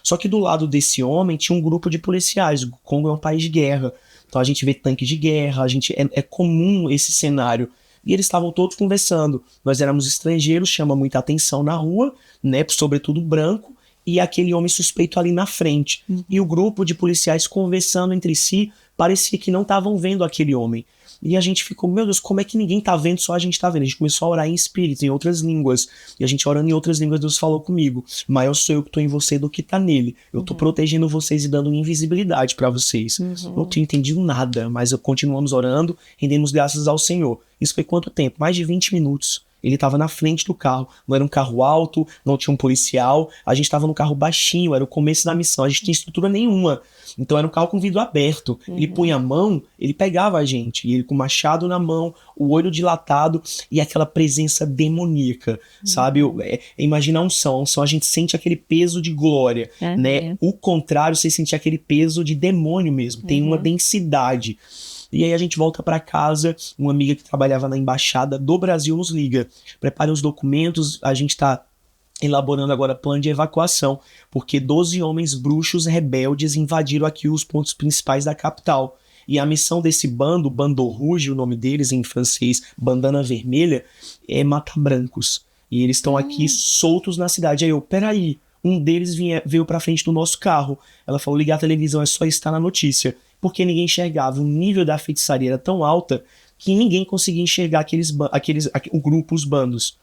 Só que do lado desse homem tinha um grupo de policiais, o Congo é um país de guerra, então a gente vê tanque de guerra, é comum esse cenário. E eles estavam todos conversando, nós éramos estrangeiros, chama muita atenção na rua, né, sobretudo branco, e aquele homem suspeito ali na frente. E o grupo de policiais conversando entre si, parecia que não estavam vendo aquele homem. E a gente ficou, meu Deus, como é que ninguém tá vendo, só a gente tá vendo? A gente começou a orar em espírito, em outras línguas. E a gente orando em outras línguas, Deus falou comigo: maior sou eu que tô em você do que tá nele. Eu tô protegendo vocês e dando invisibilidade pra vocês. Não tinha entendido nada, mas continuamos orando, rendemos graças ao Senhor. Isso foi quanto tempo? Mais de 20 minutos. Ele estava na frente do carro, não era um carro alto, não tinha um policial, a gente estava no carro baixinho, era o começo da missão, a gente não tinha estrutura nenhuma, então era um carro com vidro aberto, ele punha a mão, ele pegava a gente, e ele com o machado na mão, o olho dilatado e aquela presença demoníaca, sabe? Imagina a unção, a gente sente aquele peso de glória, né? O contrário, você sente aquele peso de demônio mesmo, tem uma densidade. E aí a gente volta para casa, uma amiga que trabalhava na embaixada do Brasil nos liga: prepare os documentos, a gente está elaborando agora plano de evacuação, porque 12 homens bruxos rebeldes invadiram aqui os pontos principais da capital. E a missão desse bando, Bando Rouge, o nome deles em francês, bandana vermelha, é matar brancos. E eles estão aqui soltos na cidade. Aí eu, peraí, um deles veio pra frente do nosso carro. Ela falou: ligar a televisão, é só estar na notícia. Porque ninguém enxergava. O nível da feitiçaria era tão alta que ninguém conseguia enxergar o grupo, os bandos.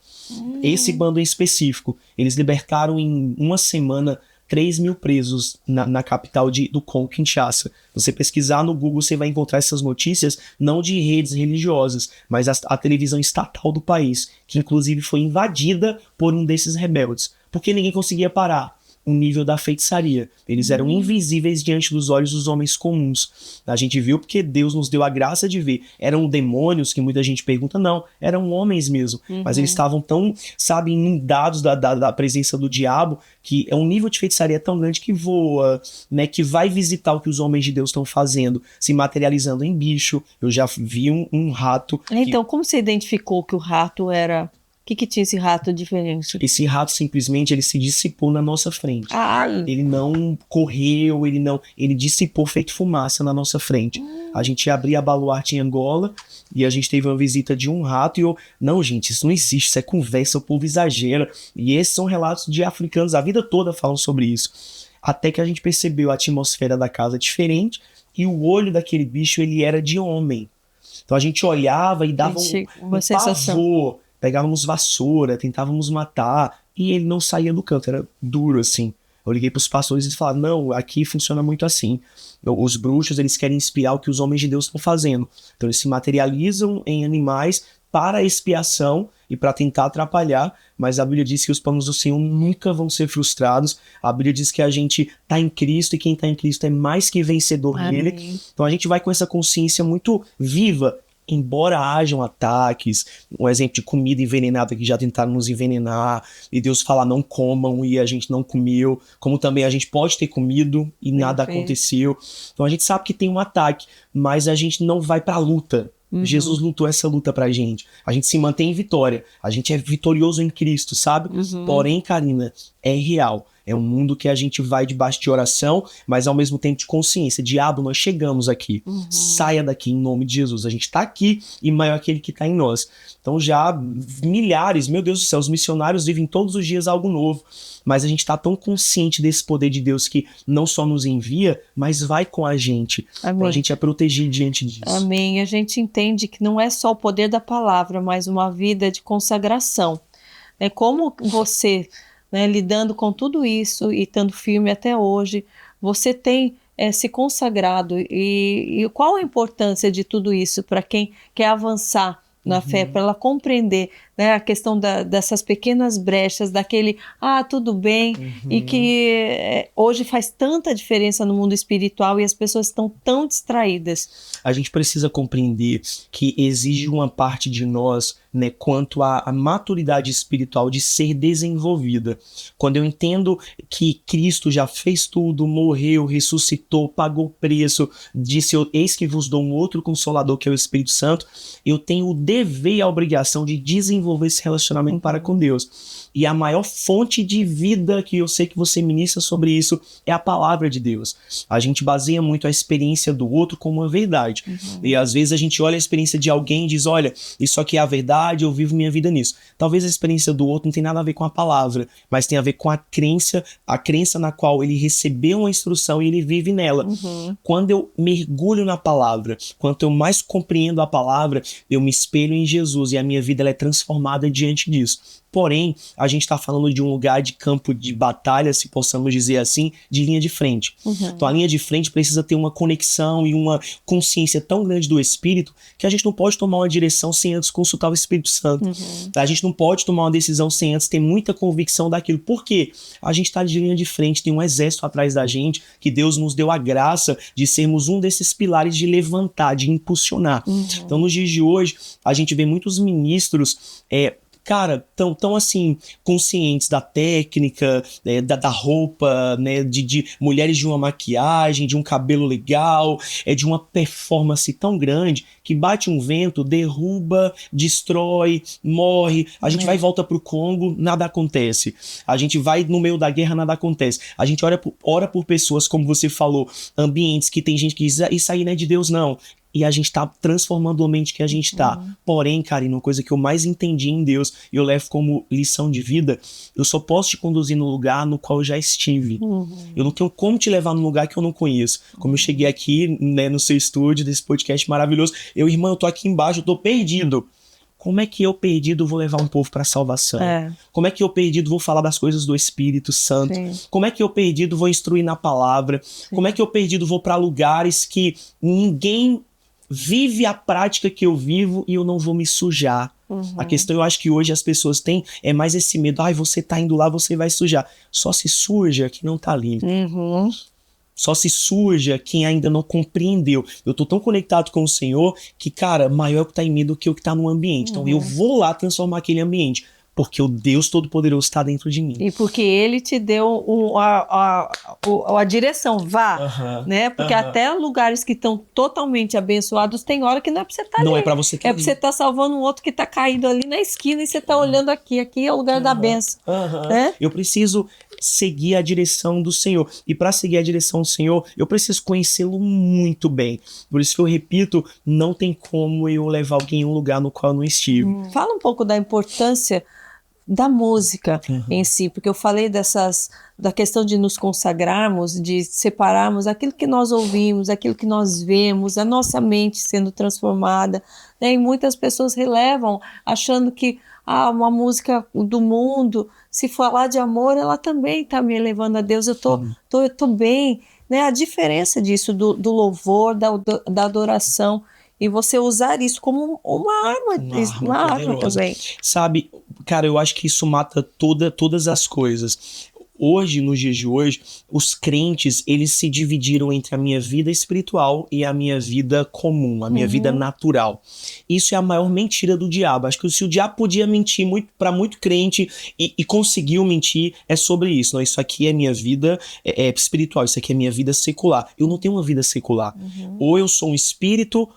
Esse bando em específico, eles libertaram em uma semana 3.000 presos na capital do Congo, Kinshasa. Você pesquisar no Google, você vai encontrar essas notícias, não de redes religiosas, mas a televisão estatal do país, que inclusive foi invadida por um desses rebeldes, porque ninguém conseguia parar o nível da feitiçaria. Eles eram invisíveis diante dos olhos dos homens comuns. A gente viu porque Deus nos deu a graça de ver. Eram demônios, que muita gente pergunta, não, eram homens mesmo. Mas eles estavam tão, sabe, inundados da presença do diabo, que é um nível de feitiçaria tão grande que voa, né, que vai visitar o que os homens de Deus estão fazendo, se materializando em bicho. Eu já vi um rato. Então, como você identificou que o rato era... O que tinha esse rato diferente? Esse rato simplesmente ele se dissipou na nossa frente. Ele não correu, ele dissipou feito fumaça na nossa frente. A gente abria a baluarte em Angola e a gente teve uma visita de um rato e não, gente, isso não existe, isso é conversa, o povo exagera. E esses são relatos de africanos, a vida toda falam sobre isso. Até que a gente percebeu a atmosfera da casa diferente e o olho daquele bicho, ele era de homem. Então a gente olhava e dava um pavor. Pegávamos vassoura, tentávamos matar, e ele não saía do canto, era duro assim. Eu liguei para os pastores e eles falaram: não, aqui funciona muito assim. Os bruxos, eles querem inspirar o que os homens de Deus estão fazendo. Então eles se materializam em animais para expiação e para tentar atrapalhar, mas a Bíblia diz que os planos do Senhor nunca vão ser frustrados. A Bíblia diz que a gente está em Cristo e quem está em Cristo é mais que vencedor nele. Então a gente vai com essa consciência muito viva. Embora hajam ataques, um exemplo de comida envenenada que já tentaram nos envenenar, e Deus fala não comam e a gente não comeu, como também a gente pode ter comido e nada aconteceu. Então a gente sabe que tem um ataque, mas a gente não vai pra luta. Jesus lutou essa luta pra gente. A gente se mantém em vitória. A gente é vitorioso em Cristo, sabe? Porém, Karina, é real. É um mundo que a gente vai debaixo de oração, mas ao mesmo tempo de consciência. Diabo, nós chegamos aqui. Saia daqui em nome de Jesus. A gente tá aqui e maior aquele que tá em nós. Então já milhares, meu Deus do céu, os missionários vivem todos os dias algo novo. Mas a gente tá tão consciente desse poder de Deus que não só nos envia, mas vai com a gente. Amém. Então a gente é protegido diante disso. Amém. A gente entende que não é só o poder da palavra, mas uma vida de consagração. Como você... lidando com tudo isso e estando firme até hoje, você tem se consagrado e qual a importância de tudo isso para quem quer avançar na fé, para ela compreender a questão dessas pequenas brechas, daquele, tudo bem, e que hoje faz tanta diferença no mundo espiritual e as pessoas estão tão distraídas. A gente precisa compreender que exige uma parte de nós, quanto à maturidade espiritual de ser desenvolvida. Quando eu entendo que Cristo já fez tudo, morreu, ressuscitou, pagou o preço, disse, eis que vos dou um outro Consolador, que é o Espírito Santo, eu tenho o dever e a obrigação de desenvolver esse relacionamento para com Deus. E a maior fonte de vida que eu sei que você ministra sobre isso é a palavra de Deus. A gente baseia muito a experiência do outro como uma verdade. E às vezes a gente olha a experiência de alguém e diz, olha, isso aqui é a verdade, verdade, eu vivo minha vida nisso. Talvez a experiência do outro não tem nada a ver com a palavra, mas tem a ver com a crença na qual ele recebeu uma instrução e ele vive nela. Quando eu mergulho na palavra, quanto eu mais compreendo a palavra, eu me espelho em Jesus e a minha vida ela é transformada diante disso. Porém, a gente está falando de um lugar de campo de batalha, se possamos dizer assim, de linha de frente. Então a linha de frente precisa ter uma conexão e uma consciência tão grande do Espírito que a gente não pode tomar uma direção sem antes consultar o Espírito Santo. A gente não pode tomar uma decisão sem antes ter muita convicção daquilo. Por quê? A gente está de linha de frente, tem um exército atrás da gente, que Deus nos deu a graça de sermos um desses pilares de levantar, de impulsionar. Então nos dias de hoje, a gente vê muitos ministros cara, tão assim, conscientes da técnica, da roupa, né, de mulheres de uma maquiagem, de um cabelo legal, de uma performance tão grande que bate um vento, derruba, destrói, morre. A gente vai e volta pro Congo, nada acontece. A gente vai no meio da guerra, nada acontece. A gente ora por pessoas, como você falou, ambientes que tem gente que diz, isso aí não é de Deus, não. E a gente tá transformando o ambiente que a gente tá. Porém, Karina, uma coisa que eu mais entendi em Deus e eu levo como lição de vida, eu só posso te conduzir no lugar no qual eu já estive. Eu não tenho como te levar num lugar que eu não conheço. Como eu cheguei aqui, né, no seu estúdio, desse podcast maravilhoso, irmã, eu tô aqui embaixo, eu tô perdido. Como é que eu perdido vou levar um povo para a salvação? Como é que eu perdido vou falar das coisas do Espírito Santo? Como é que eu perdido vou instruir na palavra? Como é que eu perdido vou para lugares que ninguém vive a prática que eu vivo e eu não vou me sujar? A questão, eu acho que hoje as pessoas têm mais esse medo. Você tá indo lá, você vai sujar. Só se suja quem não tá limpo. Só se suja quem ainda não compreendeu. Eu tô tão conectado com o Senhor que, cara, maior é o que tá em mim do que o que tá no ambiente. Então eu vou lá transformar aquele ambiente. Porque o Deus Todo-Poderoso está dentro de mim. E porque Ele te deu a direção, vá, né? Porque até lugares que estão totalmente abençoados, tem hora que não é para você estar ali. Não é para você que é para você estar salvando um outro que está caído ali na esquina e você está olhando aqui é o lugar da bênção. Né? Eu preciso seguir a direção do Senhor. E para seguir a direção do Senhor, eu preciso conhecê-lo muito bem. Por isso que eu repito, não tem como eu levar alguém em um lugar no qual eu não estive. Fala um pouco da importância da música em si, porque eu falei da questão de nos consagrarmos, de separarmos aquilo que nós ouvimos, aquilo que nós vemos, a nossa mente sendo transformada, né? E muitas pessoas relevam achando que uma música do mundo, se falar de amor, ela também está me elevando a Deus, eu tô bem, né? A diferença disso, do louvor, da adoração, e você usar isso como uma arma também. Sabe, cara, eu acho que isso mata todas as coisas. Hoje, nos dias de hoje, os crentes, eles se dividiram entre a minha vida espiritual e a minha vida comum, a minha vida natural. Isso é a maior mentira do diabo. Acho que se o diabo podia mentir para muito crente e conseguiu mentir, é sobre isso. Não, isso aqui é minha vida espiritual, isso aqui é minha vida secular. Eu não tenho uma vida secular. Ou eu sou um espírito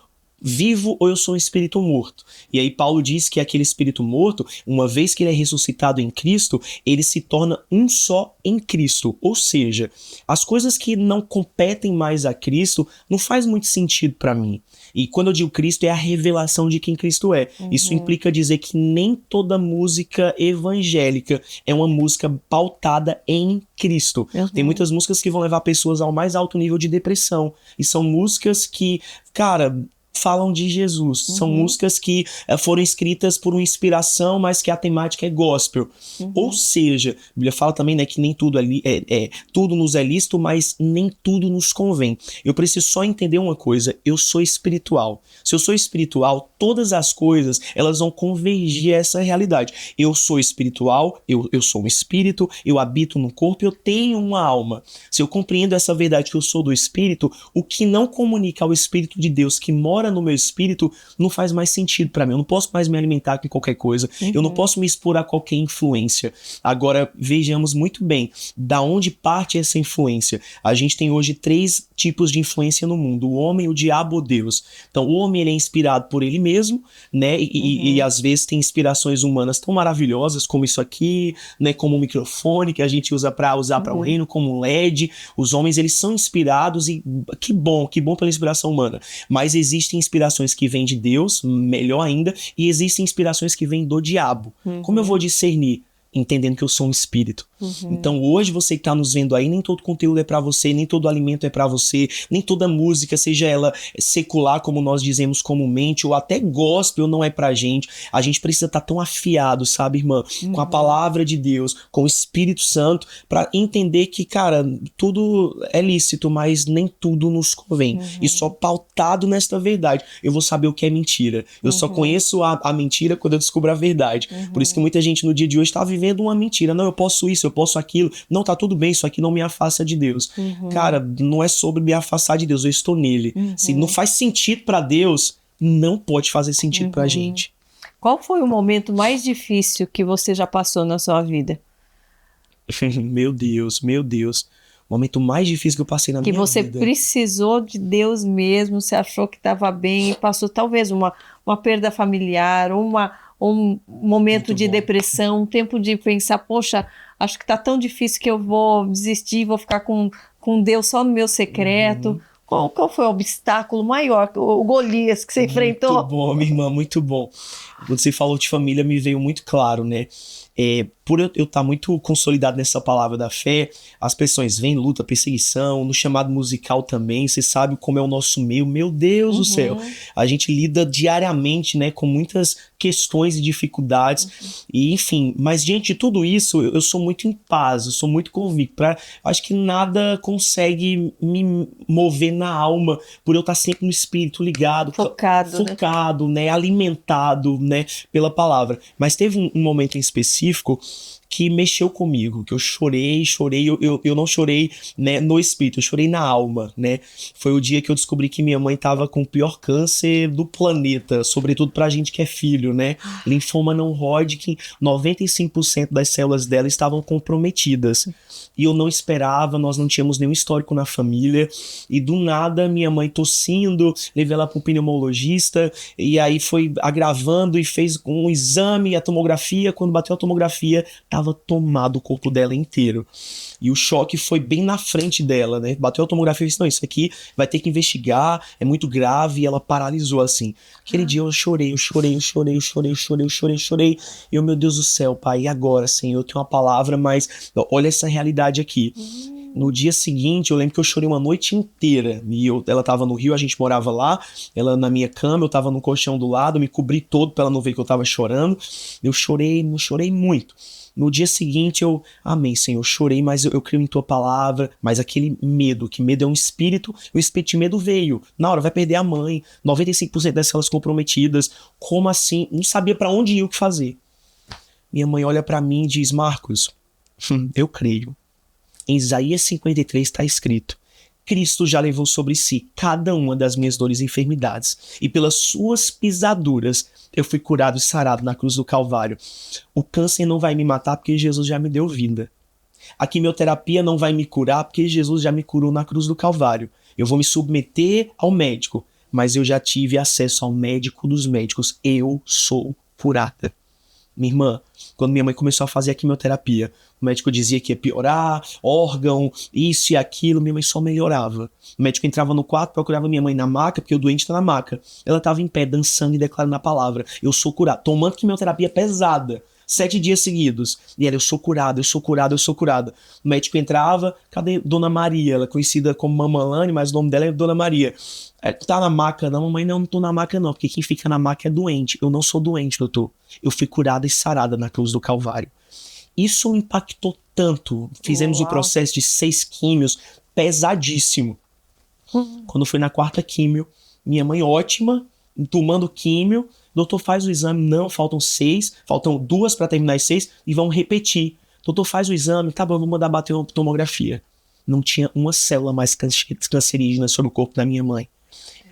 vivo ou eu sou um espírito morto. E aí Paulo diz que aquele espírito morto, uma vez que ele é ressuscitado em Cristo, ele se torna um só em Cristo. Ou seja, as coisas que não competem mais a Cristo não faz muito sentido para mim. E quando eu digo Cristo, é a revelação de quem Cristo é. Isso implica dizer que nem toda música evangélica é uma música pautada em Cristo. Tem muitas músicas que vão levar pessoas ao mais alto nível de depressão. E são músicas que, cara, falam de Jesus. São músicas que foram escritas por uma inspiração, mas que a temática é gospel. Ou seja, a Bíblia fala também, né, que nem tudo tudo nos é lícito, mas nem tudo nos convém. Eu preciso só entender uma coisa: eu sou espiritual. Se eu sou espiritual, todas as coisas elas vão convergir a essa realidade. Eu sou espiritual, eu sou um espírito, eu habito no corpo, eu tenho uma alma. Se eu compreendo essa verdade que eu sou do espírito, o que não comunica ao Espírito de Deus que mora no meu espírito não faz mais sentido para mim. Eu não posso mais me alimentar com qualquer coisa. Eu não posso me expor a qualquer influência. Agora, vejamos muito bem da onde parte essa influência. A gente tem hoje três tipos de influência no mundo: o homem, o diabo ou Deus. Então, o homem ele é inspirado por ele mesmo, né? E às vezes tem inspirações humanas tão maravilhosas como isso aqui, né? Como um microfone que a gente usa para o reino, como um LED. Os homens, eles são inspirados e que bom pela inspiração humana. Mas existem inspirações que vêm de Deus, melhor ainda, e existem inspirações que vêm do diabo. Como eu vou discernir? Entendendo que eu sou um espírito. Então hoje você que tá nos vendo aí, nem todo conteúdo é pra você, nem todo alimento é pra você, nem toda música, seja ela secular, como nós dizemos comumente, ou até gospel, não é pra gente. A gente precisa estar tão afiado, sabe, irmã? Com a palavra de Deus, com o Espírito Santo, pra entender que, cara, tudo é lícito, mas nem tudo nos convém. E só pautado nesta verdade, eu vou saber o que é mentira. Eu só conheço a mentira quando eu descubro a verdade. Por isso que muita gente no dia de hoje tá vivendo uma mentira. Não, eu posso isso, eu posso aquilo. Não, tá tudo bem, isso aqui não me afasta de Deus. Cara, não é sobre me afastar de Deus, eu estou nele. Se não faz sentido pra Deus, não pode fazer sentido pra gente. Qual foi o momento mais difícil que você já passou na sua vida? Meu Deus. O momento mais difícil que eu passei na minha vida. Que você precisou de Deus mesmo, você achou que estava bem e passou talvez uma perda familiar, um momento de depressão, um tempo de pensar, poxa, acho que tá tão difícil que eu vou desistir, vou ficar com Deus só no meu secreto. Qual foi o obstáculo maior, o Golias que você enfrentou? Muito bom, minha irmã, muito bom. Quando você falou de família, me veio muito claro, né? Por eu estar muito consolidado nessa palavra da fé, as pressões vêm, luta, perseguição, no chamado musical também, você sabe como é o nosso meio, meu Deus do céu. A gente lida diariamente, né, com muitas questões e dificuldades, e enfim, mas diante de tudo isso, eu sou muito em paz, eu sou muito convicto, acho que nada consegue me mover na alma, por eu estar sempre no espírito ligado, focado, né, alimentado, né, pela palavra. Mas teve um momento em específico que mexeu comigo, que eu chorei, eu não chorei, né, no espírito, eu chorei na alma, né? Foi o dia que eu descobri que minha mãe tava com o pior câncer do planeta, sobretudo pra gente que é filho, né? Linfoma não Hodgkin, 95% das células dela estavam comprometidas. E eu não esperava, nós não tínhamos nenhum histórico na família, e do nada minha mãe tossindo, levei ela pro pneumologista, e aí foi agravando e fez um exame, a tomografia, quando bateu a tomografia, tava tomado o corpo dela inteiro. E o choque foi bem na frente dela, né? Bateu a tomografia e disse, não, isso aqui vai ter que investigar, é muito grave, e ela paralisou assim. Aquele dia eu chorei. E eu, meu Deus do céu, pai, e agora, Senhor? Eu tenho uma palavra, mas olha essa realidade aqui. No dia seguinte, eu lembro que eu chorei uma noite inteira. E ela tava no Rio, a gente morava lá, ela na minha cama, eu tava no colchão do lado, me cobri todo pra ela não ver que eu tava chorando. Eu chorei muito. No dia seguinte amém, Senhor, chorei, mas eu creio em tua palavra, mas aquele medo, que medo é um espírito, o espírito de medo veio. Na hora, vai perder a mãe, 95% das células comprometidas, como assim? Não sabia pra onde ir, o que fazer. Minha mãe olha pra mim e diz, Marcos, eu creio. Em Isaías 53 está escrito, Cristo já levou sobre si cada uma das minhas dores e enfermidades, e pelas suas pisaduras eu fui curado e sarado na cruz do Calvário. O câncer não vai me matar porque Jesus já me deu vida. A quimioterapia não vai me curar porque Jesus já me curou na cruz do Calvário. Eu vou me submeter ao médico, mas eu já tive acesso ao médico dos médicos. Eu sou curada. Minha irmã, quando minha mãe começou a fazer a quimioterapia, o médico dizia que ia piorar, órgão, isso e aquilo, minha mãe só melhorava. O médico entrava no quarto, procurava minha mãe na maca, porque o doente tá na maca. Ela tava em pé, dançando e declarando a palavra. Eu sou curada, tomando quimioterapia pesada, 7 dias seguidos. E ela, eu sou curada. O médico entrava, cadê Dona Maria? Ela é conhecida como Mamãe, mas o nome dela é Dona Maria. Tá na maca? Não, mamãe, não tô na maca não, porque quem fica na maca é doente. Eu não sou doente, doutor. Eu fui curada e sarada na cruz do Calvário. Isso impactou tanto. Fizemos um processo de 6 químios, pesadíssimo. Quando foi na 4ª químio, minha mãe ótima, tomando químio, doutor, faz o exame, não, faltam 6, faltam 2 para terminar as 6 e vão repetir. Doutor, faz o exame, tá bom, vou mandar bater uma tomografia. Não tinha uma célula mais cancerígena sobre o corpo da minha mãe.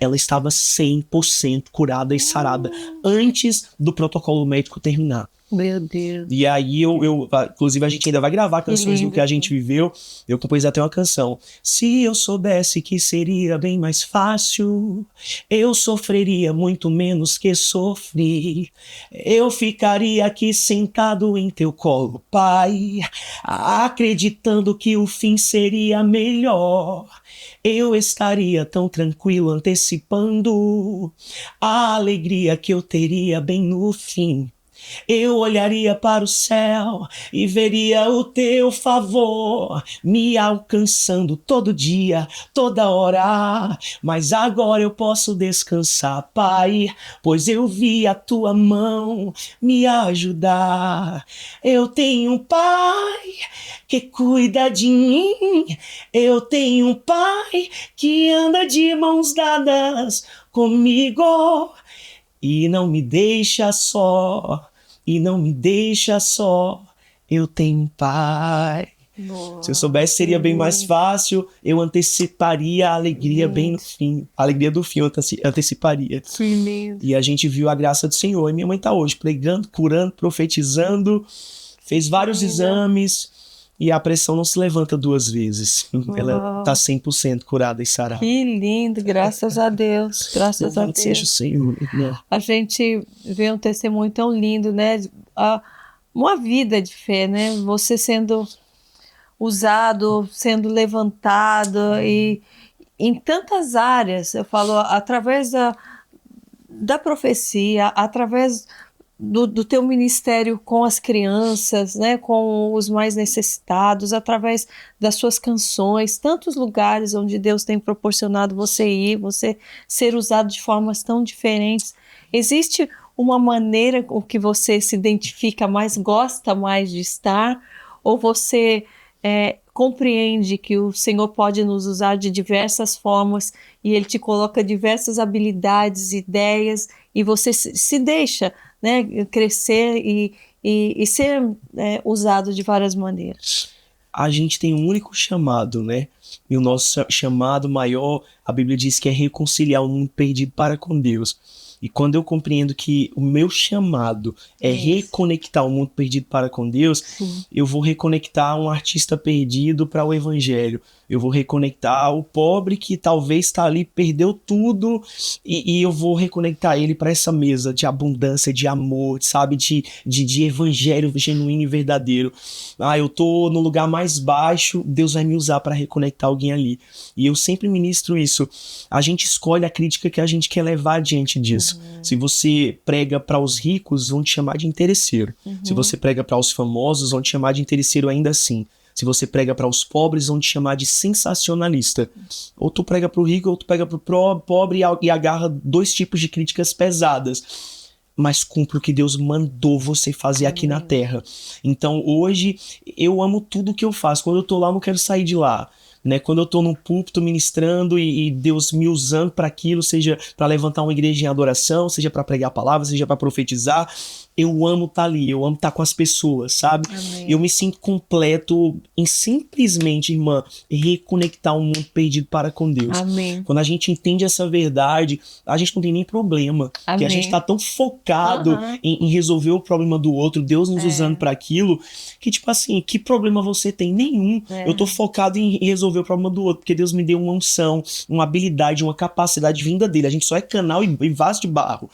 Ela estava 100% curada e sarada antes do protocolo médico terminar. Meu Deus. E aí inclusive a gente ainda vai gravar canções do que a gente viveu. Eu compus até uma canção. Se eu soubesse que seria bem mais fácil, eu sofreria muito menos que sofri. Eu ficaria aqui sentado em teu colo, Pai, acreditando que o fim seria melhor. Eu estaria tão tranquilo antecipando a alegria que eu teria bem no fim. Eu olharia para o céu e veria o teu favor me alcançando todo dia, toda hora. Mas agora eu posso descansar, Pai, pois eu vi a tua mão me ajudar. Eu tenho um Pai que cuida de mim. Eu tenho um Pai que anda de mãos dadas comigo e não me deixa só. E não me deixa só, eu tenho um Pai. Nossa, se eu soubesse seria bem mais fácil, eu anteciparia a alegria bem no fim. A alegria do fim eu anteciparia. Que lindo. E a gente viu a graça do Senhor. E minha mãe tá hoje pregando, curando, profetizando, fez vários exames e a pressão não se levanta 2 vezes. Ela tá 100% curada e sarada. Que lindo, graças a Deus. Graças a Deus. Seja o Senhor, né? A gente vê um testemunho tão lindo, né? Uma vida de fé, né? Você sendo usado, sendo levantado e em tantas áreas. Eu falo, através da profecia, através do teu ministério com as crianças, né, com os mais necessitados, através das suas canções, tantos lugares onde Deus tem proporcionado você ir, você ser usado de formas tão diferentes. Existe uma maneira com que você se identifica mais, gosta mais de estar, ou você compreende que o Senhor pode nos usar de diversas formas e Ele te coloca diversas habilidades, ideias, e você se deixa, né, crescer e ser usado de várias maneiras. A gente tem um único chamado, né? E o nosso chamado maior, a Bíblia diz que é reconciliar o mundo perdido para com Deus. E quando eu compreendo que o meu chamado é reconectar o mundo perdido para com Deus, eu vou reconectar um artista perdido para o evangelho. Eu vou reconectar o pobre que talvez está ali, perdeu tudo, e eu vou reconectar ele para essa mesa de abundância, de amor, sabe? De evangelho genuíno e verdadeiro. Eu tô no lugar mais baixo, Deus vai me usar para reconectar alguém ali. E eu sempre ministro isso. A gente escolhe a crítica que a gente quer levar diante disso. Se você prega para os ricos, vão te chamar de interesseiro. Se você prega para os famosos, vão te chamar de interesseiro ainda assim. Se você prega para os pobres, vão te chamar de sensacionalista. Ou tu prega para o rico, ou tu prega para o pobre e agarra 2 tipos de críticas pesadas. Mas cumpre o que Deus mandou você fazer aqui na terra. Então hoje eu amo tudo que eu faço. Quando eu tô lá, eu não quero sair de lá. Né? Quando eu tô no púlpito ministrando e Deus me usando para aquilo, seja para levantar uma igreja em adoração, seja para pregar a palavra, seja para profetizar, eu amo estar ali, eu amo estar com as pessoas, sabe? Amém. Eu me sinto completo em simplesmente, irmã, reconectar o mundo perdido para com Deus. Amém. Quando a gente entende essa verdade, a gente não tem nem problema. Porque a gente tá tão focado em resolver o problema do outro, Deus nos usando para aquilo, que tipo assim, que problema você tem? Nenhum. Eu tô focado em resolver o problema do outro, porque Deus me deu uma unção, uma habilidade, uma capacidade vinda dele. A gente só é canal e vaso de barro.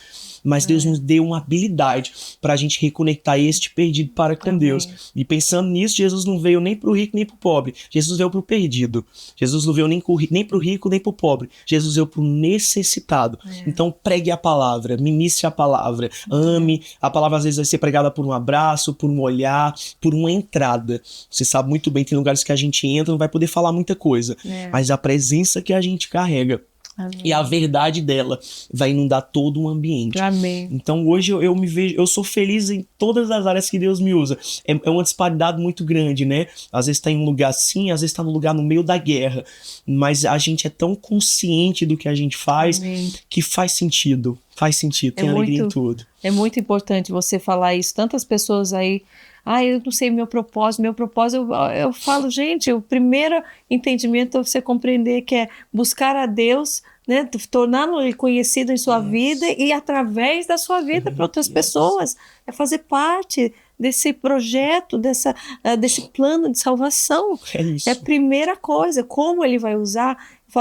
Mas Deus nos deu uma habilidade para a gente reconectar este perdido para com Deus. E pensando nisso, Jesus não veio nem para o rico nem para o pobre. Jesus veio para o perdido. Jesus não veio nem para o rico nem para o pobre. Jesus veio para o necessitado. Então pregue a palavra, ministre a palavra, ame. A palavra às vezes vai ser pregada por um abraço, por um olhar, por uma entrada. Você sabe muito bem, tem lugares que a gente entra, não vai poder falar muita coisa. Mas a presença que a gente carrega, amém, e a verdade dela vai inundar todo o ambiente. Amém. Então hoje eu me vejo, eu sou feliz em todas as áreas que Deus me usa. É uma disparidade muito grande, né? Às vezes tá em um lugar assim, às vezes tá num lugar no meio da guerra. Mas a gente é tão consciente do que a gente faz, amém, que faz sentido. Faz sentido, tem alegria em tudo. É muito importante você falar isso. Tantas pessoas aí, eu não sei meu propósito, eu falo, gente, o primeiro entendimento é você compreender que é buscar a Deus né, torná-lo conhecido em sua vida e através da sua vida para outras pessoas. É fazer parte desse projeto, desse plano de salvação. isso. É a primeira coisa, como ele vai usar.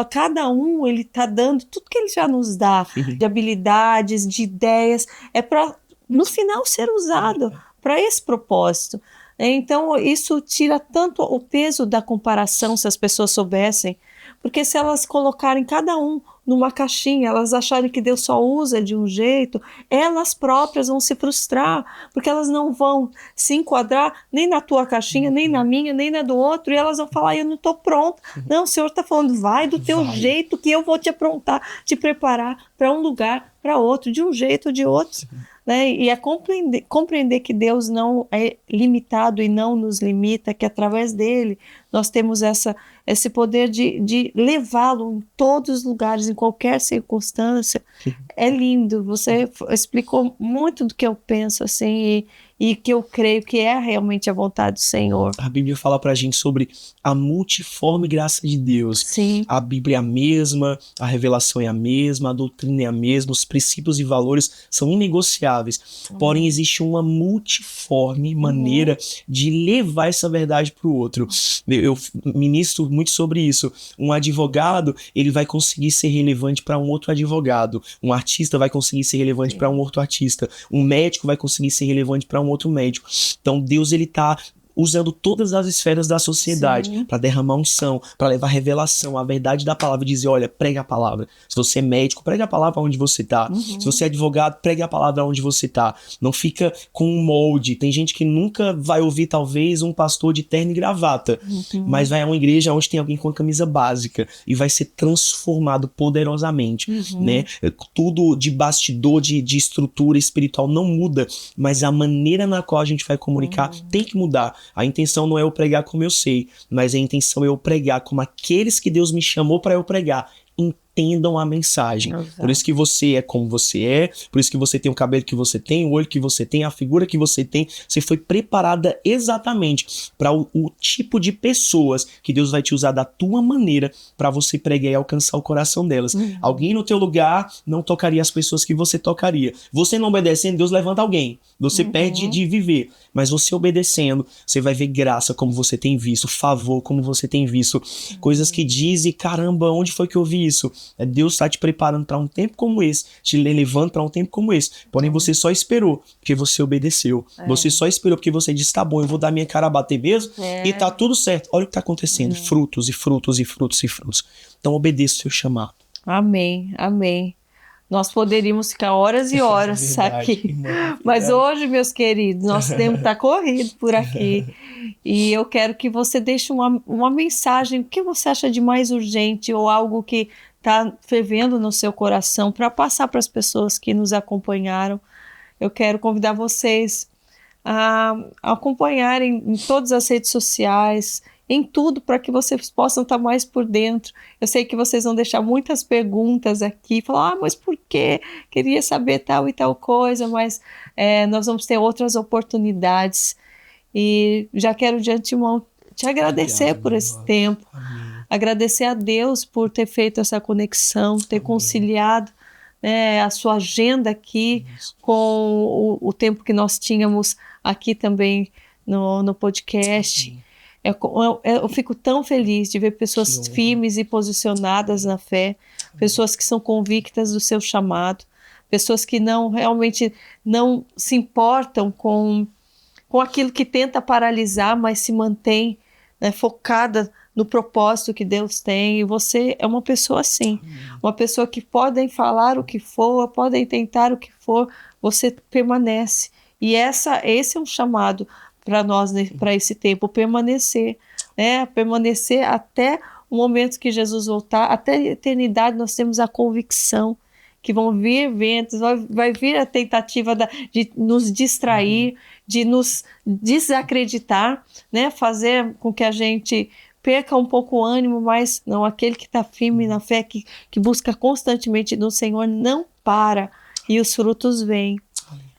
Cada um, ele está dando tudo que ele já nos dá, de habilidades, de ideias, é para, no final, ser usado para esse propósito. Então, isso tira tanto o peso da comparação, se as pessoas soubessem, porque se elas colocarem cada um numa caixinha, elas acharem que Deus só usa de um jeito, elas próprias vão se frustrar, porque elas não vão se enquadrar nem na tua caixinha, nem na minha, nem na do outro, e elas vão falar, eu não estou pronta. Não, o Senhor está falando, vai do teu jeito que eu vou te aprontar, te preparar para um lugar, para outro, de um jeito ou de outro. Né? E é compreender que Deus não é limitado e não nos limita, que através dele nós temos esse poder de levá-lo em todos os lugares, em qualquer circunstância. É lindo, você explicou muito do que eu penso assim, e que eu creio que é realmente a vontade do Senhor. A Bíblia fala pra gente sobre a multiforme graça de Deus. Sim. A Bíblia é a mesma, a revelação é a mesma, a doutrina é a mesma, os princípios e valores são inegociáveis. Porém, existe uma multiforme maneira de levar essa verdade para o outro. Eu ministro muito sobre isso. Um advogado, ele vai conseguir ser relevante para um outro advogado. Um artista vai conseguir ser relevante para um outro artista. Um médico vai conseguir ser relevante para um outro médico. Então Deus, ele tá usando todas as esferas da sociedade para derramar unção, para levar revelação, a verdade da palavra, dizer, olha, prega a palavra. Se você é médico, prega a palavra onde você tá. Se você é advogado, prega a palavra onde você tá. Não fica com um molde. Tem gente que nunca vai ouvir, talvez, um pastor de terno e gravata, mas vai a uma igreja onde tem alguém com a camisa básica e vai ser transformado poderosamente, né? Tudo de bastidor, de estrutura espiritual não muda, mas a maneira na qual a gente vai comunicar tem que mudar. A intenção não é eu pregar como eu sei, mas a intenção é eu pregar como aqueles que Deus me chamou para eu pregar entendam a mensagem. Exato. Por isso que você é como você é, por isso que você tem o cabelo que você tem, o olho que você tem, a figura que você tem. Você foi preparada exatamente para o tipo de pessoas que Deus vai te usar da tua maneira para você pregar e alcançar o coração delas. Alguém no teu lugar não tocaria as pessoas que você tocaria. Você não obedecendo, Deus levanta alguém. Você perde de viver. Mas você obedecendo, você vai ver graça como você tem visto, favor como você tem visto. Coisas que dizem, caramba, onde foi que eu vi isso? Deus está te preparando para um tempo como esse, te levando para um tempo como esse. Porém, você só esperou porque você obedeceu. Você só esperou porque você disse, tá bom, eu vou dar minha cara a bater mesmo e tá tudo certo. Olha o que está acontecendo. Frutos e frutos e frutos e frutos. Então, obedeça o seu chamado. Amém, amém. Nós poderíamos ficar horas e horas aqui. Mas hoje, meus queridos, nosso tempo está corrido por aqui. E eu quero que você deixe uma mensagem. O que você acha de mais urgente ou algo que está fervendo no seu coração para passar para as pessoas que nos acompanharam? Eu quero convidar vocês a acompanharem em todas as redes sociais, em tudo, para que vocês possam estar mais por dentro. Eu sei que vocês vão deixar muitas perguntas aqui, falar, mas por quê? Queria saber tal e tal coisa, mas nós vamos ter outras oportunidades. E já quero de antemão te agradecer por esse tempo. Amém. Agradecer a Deus por ter feito essa conexão, ter conciliado a sua agenda aqui com o tempo que nós tínhamos aqui também no podcast. Eu fico tão feliz de ver pessoas firmes e posicionadas na fé, pessoas que são convictas do seu chamado, pessoas que realmente não se importam com aquilo que tenta paralisar, mas se mantém focada no propósito que Deus tem. E você é uma pessoa assim, uma pessoa que podem falar o que for, podem tentar o que for, você permanece. E esse é um chamado para nós, para esse tempo, permanecer até o momento que Jesus voltar, até a eternidade. Nós temos a convicção que vão vir ventos, vai vir a tentativa de nos distrair, de nos desacreditar, fazer com que a gente perca um pouco o ânimo, mas não, aquele que está firme na fé, que busca constantemente no Senhor, não para, e os frutos vêm.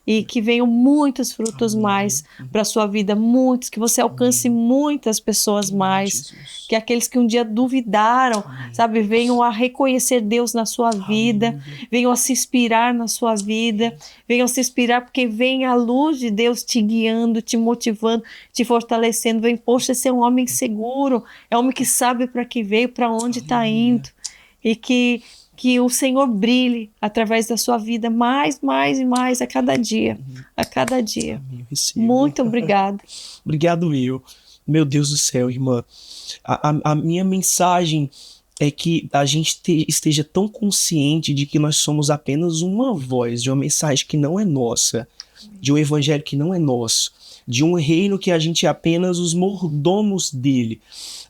e que venham muitos frutos mais para a sua vida, muitos, que você alcance muitas pessoas mais, que aqueles que um dia duvidaram, sabe, venham a reconhecer Deus na sua vida, venham a se inspirar na sua vida, venham a se inspirar porque vem a luz de Deus te guiando, te motivando, te fortalecendo, vem, poxa, esse é um homem seguro, é um homem que sabe para que veio, para onde está indo, e que o Senhor brilhe através da sua vida mais e mais a cada dia. A cada dia. Muito obrigada. Obrigado, meu Deus do céu, irmã. A minha mensagem é que a gente esteja tão consciente de que nós somos apenas uma voz de uma mensagem que não é nossa, de um evangelho que não é nosso, de um reino que a gente é apenas os mordomos dele.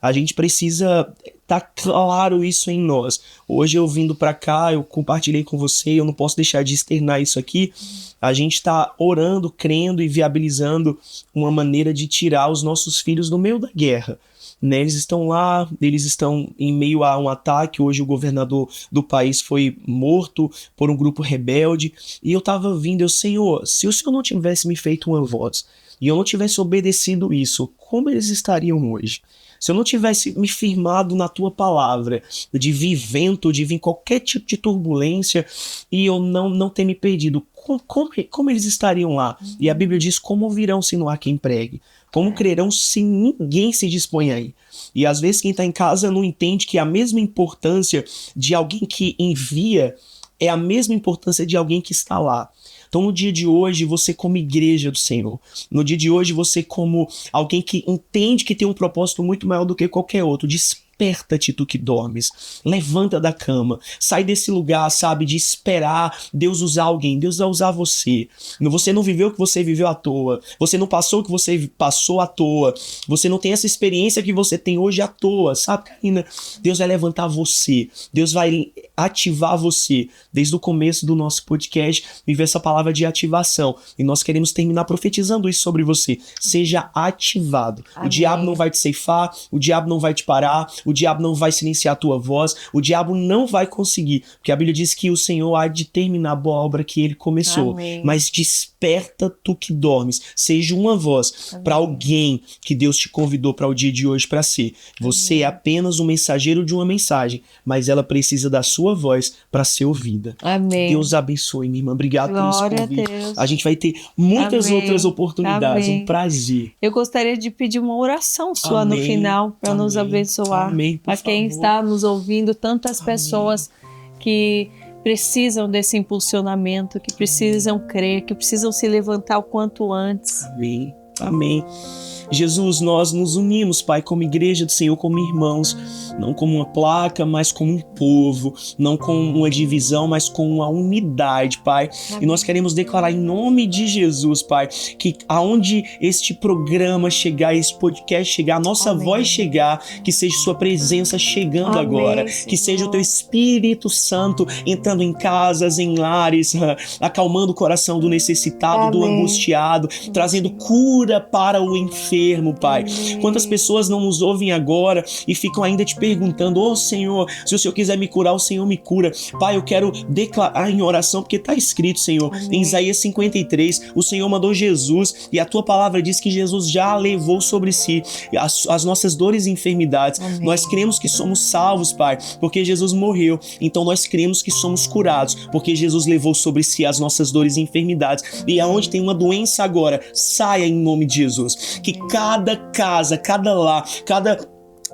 A gente precisa tá claro isso em nós. Hoje eu vindo para cá, eu compartilhei com você, eu não posso deixar de externar isso aqui. A gente está orando, crendo e viabilizando uma maneira de tirar os nossos filhos do meio da guerra. Né? Eles estão lá, eles estão em meio a um ataque. Hoje o governador do país foi morto por um grupo rebelde. E eu estava vindo, Senhor, se o Senhor não tivesse me feito uma voz e eu não tivesse obedecido isso, como eles estariam hoje? Se eu não tivesse me firmado na tua palavra, de vir vento, de vir qualquer tipo de turbulência, e eu não ter me perdido, como eles estariam lá? E a Bíblia diz, como ouvirão se não há quem pregue? Como crerão se ninguém se dispõe aí? E às vezes quem está em casa não entende que a mesma importância de alguém que envia é a mesma importância de alguém que está lá. Então no dia de hoje, você como igreja do Senhor, no dia de hoje você como alguém que entende que tem um propósito muito maior do que qualquer outro, desperta-te tu que dormes, levanta da cama, sai desse lugar, sabe, de esperar Deus usar alguém. Deus vai usar você. Você não viveu o que você viveu à toa, você não passou o que você passou à toa, você não tem essa experiência que você tem hoje à toa, sabe, Karina? Deus vai levantar você, Deus vai ativar você. Desde o começo do nosso podcast, vive essa palavra de ativação, e nós queremos terminar profetizando isso sobre você. Seja ativado. Amém. O diabo não vai te ceifar, o diabo não vai te parar, o diabo não vai silenciar a tua voz, o diabo não vai conseguir, porque a Bíblia diz que o Senhor há de terminar a boa obra que ele começou. Amém. Mas desperta tu que dormes, seja uma voz para alguém que Deus te convidou para o dia de hoje para ser. Você é apenas um mensageiro de uma mensagem, mas ela precisa da sua voz para ser ouvida. Amém. Deus abençoe, minha irmã. Obrigado por esse convite. Deus. A gente vai ter muitas outras oportunidades. Amém. Um prazer. Eu gostaria de pedir uma oração sua no final para nos abençoar. Amém, para quem está nos ouvindo, tantas pessoas que precisam desse impulsionamento, que precisam crer, que precisam se levantar o quanto antes. Amém. Amém. Jesus, nós nos unimos, Pai, como igreja do Senhor, como irmãos, não como uma placa, mas como um povo, não com uma divisão, mas com uma unidade, Pai. Amém. E nós queremos declarar em nome de Jesus, Pai, que aonde este programa chegar, esse podcast chegar, a nossa Amém. Voz chegar, que seja sua presença chegando Amém, agora, Senhor. Que seja o teu Espírito Santo entrando em casas, em lares, acalmando o coração do necessitado, Amém. Do angustiado, trazendo cura para o enfermo, Pai. Quantas pessoas não nos ouvem agora e ficam ainda te perguntando, Senhor, se o Senhor quiser me curar, o Senhor me cura. Pai, eu quero declarar em oração, porque está escrito, Senhor, Amém. Em Isaías 53, o Senhor mandou Jesus e a tua palavra diz que Jesus já levou sobre si as nossas dores e enfermidades. Amém. Nós cremos que somos salvos, Pai, porque Jesus morreu. Então nós cremos que somos curados, porque Jesus levou sobre si as nossas dores e enfermidades. E aonde tem uma doença agora, saia em nome de Jesus. Que cada casa, cada lar, cada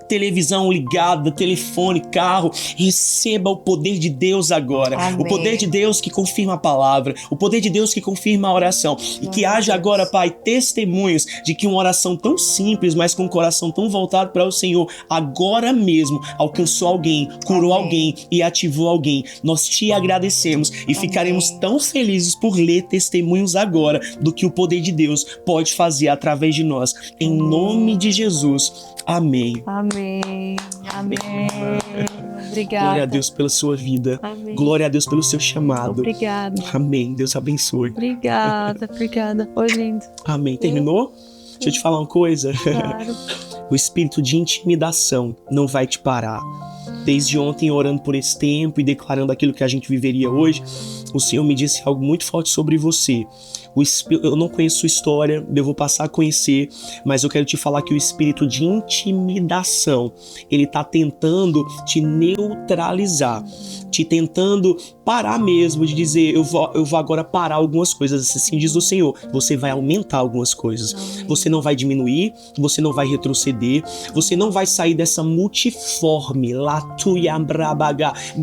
televisão ligada, telefone, carro, receba o poder de Deus agora. Amém. O poder de Deus que confirma a palavra, o poder de Deus que confirma a oração. E que haja agora, Pai, testemunhos de que uma oração tão simples, mas com um coração tão voltado para o Senhor, agora mesmo alcançou alguém, curou Amém. Alguém e ativou alguém. Nós te agradecemos e Amém. Ficaremos tão felizes por ler testemunhos agora do que o poder de Deus pode fazer através de nós. Em nome de Jesus. Amém. Amém. Amém. Obrigada. Glória a Deus pela sua vida. Amém. Glória a Deus pelo seu chamado. Obrigada. Amém. Deus abençoe. Obrigada. Oi, lindo. Amém. Terminou? Deixa eu te falar uma coisa. Claro. O espírito de intimidação não vai te parar. Desde ontem, orando por esse tempo e declarando aquilo que a gente viveria hoje, o Senhor me disse algo muito forte sobre você. Eu não conheço sua história, eu vou passar a conhecer, mas eu quero te falar que o espírito de intimidação, ele tá tentando te neutralizar, te tentando parar mesmo, de dizer, eu vou agora parar algumas coisas, assim diz o Senhor, você vai aumentar algumas coisas, você não vai diminuir, você não vai retroceder, você não vai sair dessa multiforme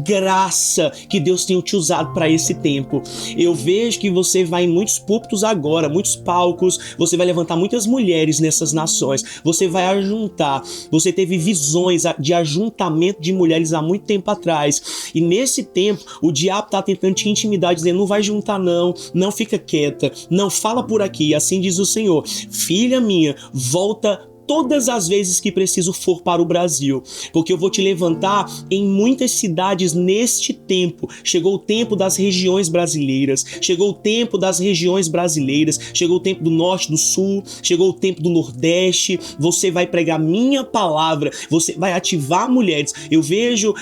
graça que Deus tem te usado para esse tempo. Eu vejo que você vai em muitos púlpitos agora, muitos palcos, você vai levantar muitas mulheres nessas nações, você vai ajuntar, você teve visões de ajuntamento de mulheres há muito tempo atrás, e nesse tempo o diabo está tentando te intimidar, dizendo, não vai juntar não fica quieta, não fala por aqui, assim diz o Senhor, filha minha, volta todas as vezes que preciso for para o Brasil, porque eu vou te levantar em muitas cidades neste tempo. Chegou o tempo das regiões brasileiras, chegou o tempo das regiões brasileiras, chegou o tempo do norte, do sul, chegou o tempo do nordeste. Você vai pregar minha palavra, você vai ativar mulheres. Eu vejo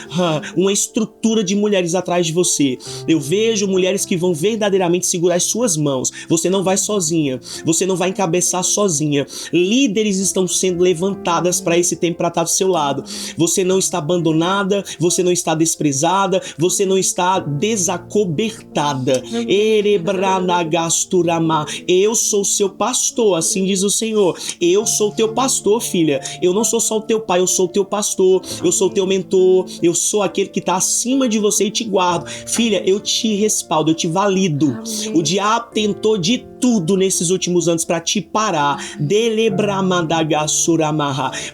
uma estrutura de mulheres atrás de você, eu vejo mulheres que vão verdadeiramente segurar as suas mãos. Você não vai sozinha, você não vai encabeçar sozinha. Líderes estão sendo levantadas para esse tempo, para estar do seu lado. Você não está abandonada, você não está desprezada, você não está desacobertada. Eu sou seu pastor, assim diz o Senhor. Eu sou teu pastor, filha. Eu não sou só o teu pai, eu sou o teu pastor, eu sou o teu mentor, eu sou aquele que está acima de você e te guardo. Filha, eu te respaldo, eu te valido. Amém. O diabo tentou de tudo nesses últimos anos para te parar,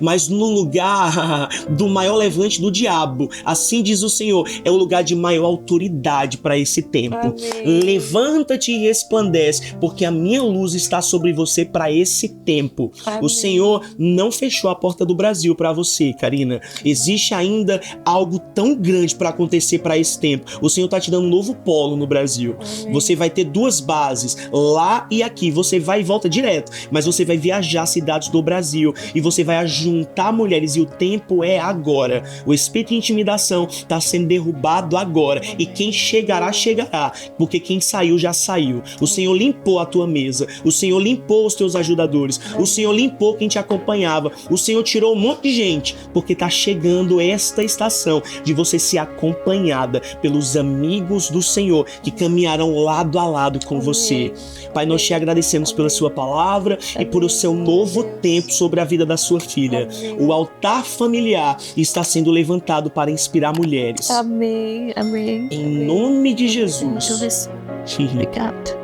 mas no lugar do maior levante do diabo, assim diz o Senhor, é o lugar de maior autoridade para esse tempo. Amém. Levanta-te e resplandece, porque a minha luz está sobre você para esse tempo. Amém. O Senhor não fechou a porta do Brasil para você, Karina. Existe ainda algo tão grande para acontecer para esse tempo. O Senhor está te dando um novo polo no Brasil. Amém. Você vai ter duas bases, lá e aqui. Você vai e volta direto, mas você vai viajar cidades do Brasil e você vai ajuntar mulheres, e o tempo é agora. O espírito de intimidação está sendo derrubado agora, e quem chegará, chegará, porque quem saiu já saiu. O Senhor limpou a tua mesa, o Senhor limpou os teus ajudadores, o Senhor limpou quem te acompanhava, o Senhor tirou um monte de gente, porque está chegando esta estação de você ser acompanhada pelos amigos do Senhor que caminharão lado a lado com você. Pai, nós te agradecemos pela sua palavra e por o seu novo tempo sobre a vida da sua filha. O altar familiar está sendo levantado para inspirar mulheres. Amém, amém. Em nome de Jesus. Obrigado.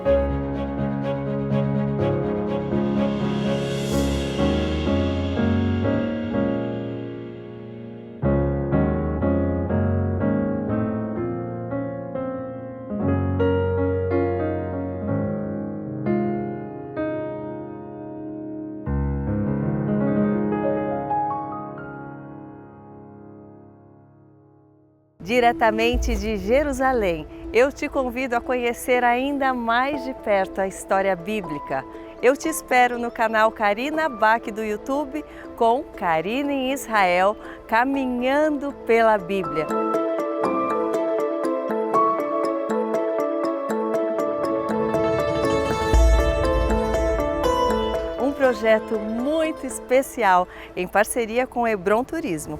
Diretamente de Jerusalém, eu te convido a conhecer ainda mais de perto a história bíblica. Eu te espero no canal Karina Bach do YouTube com Karina em Israel, caminhando pela Bíblia. Um projeto muito especial em parceria com Hebron Turismo.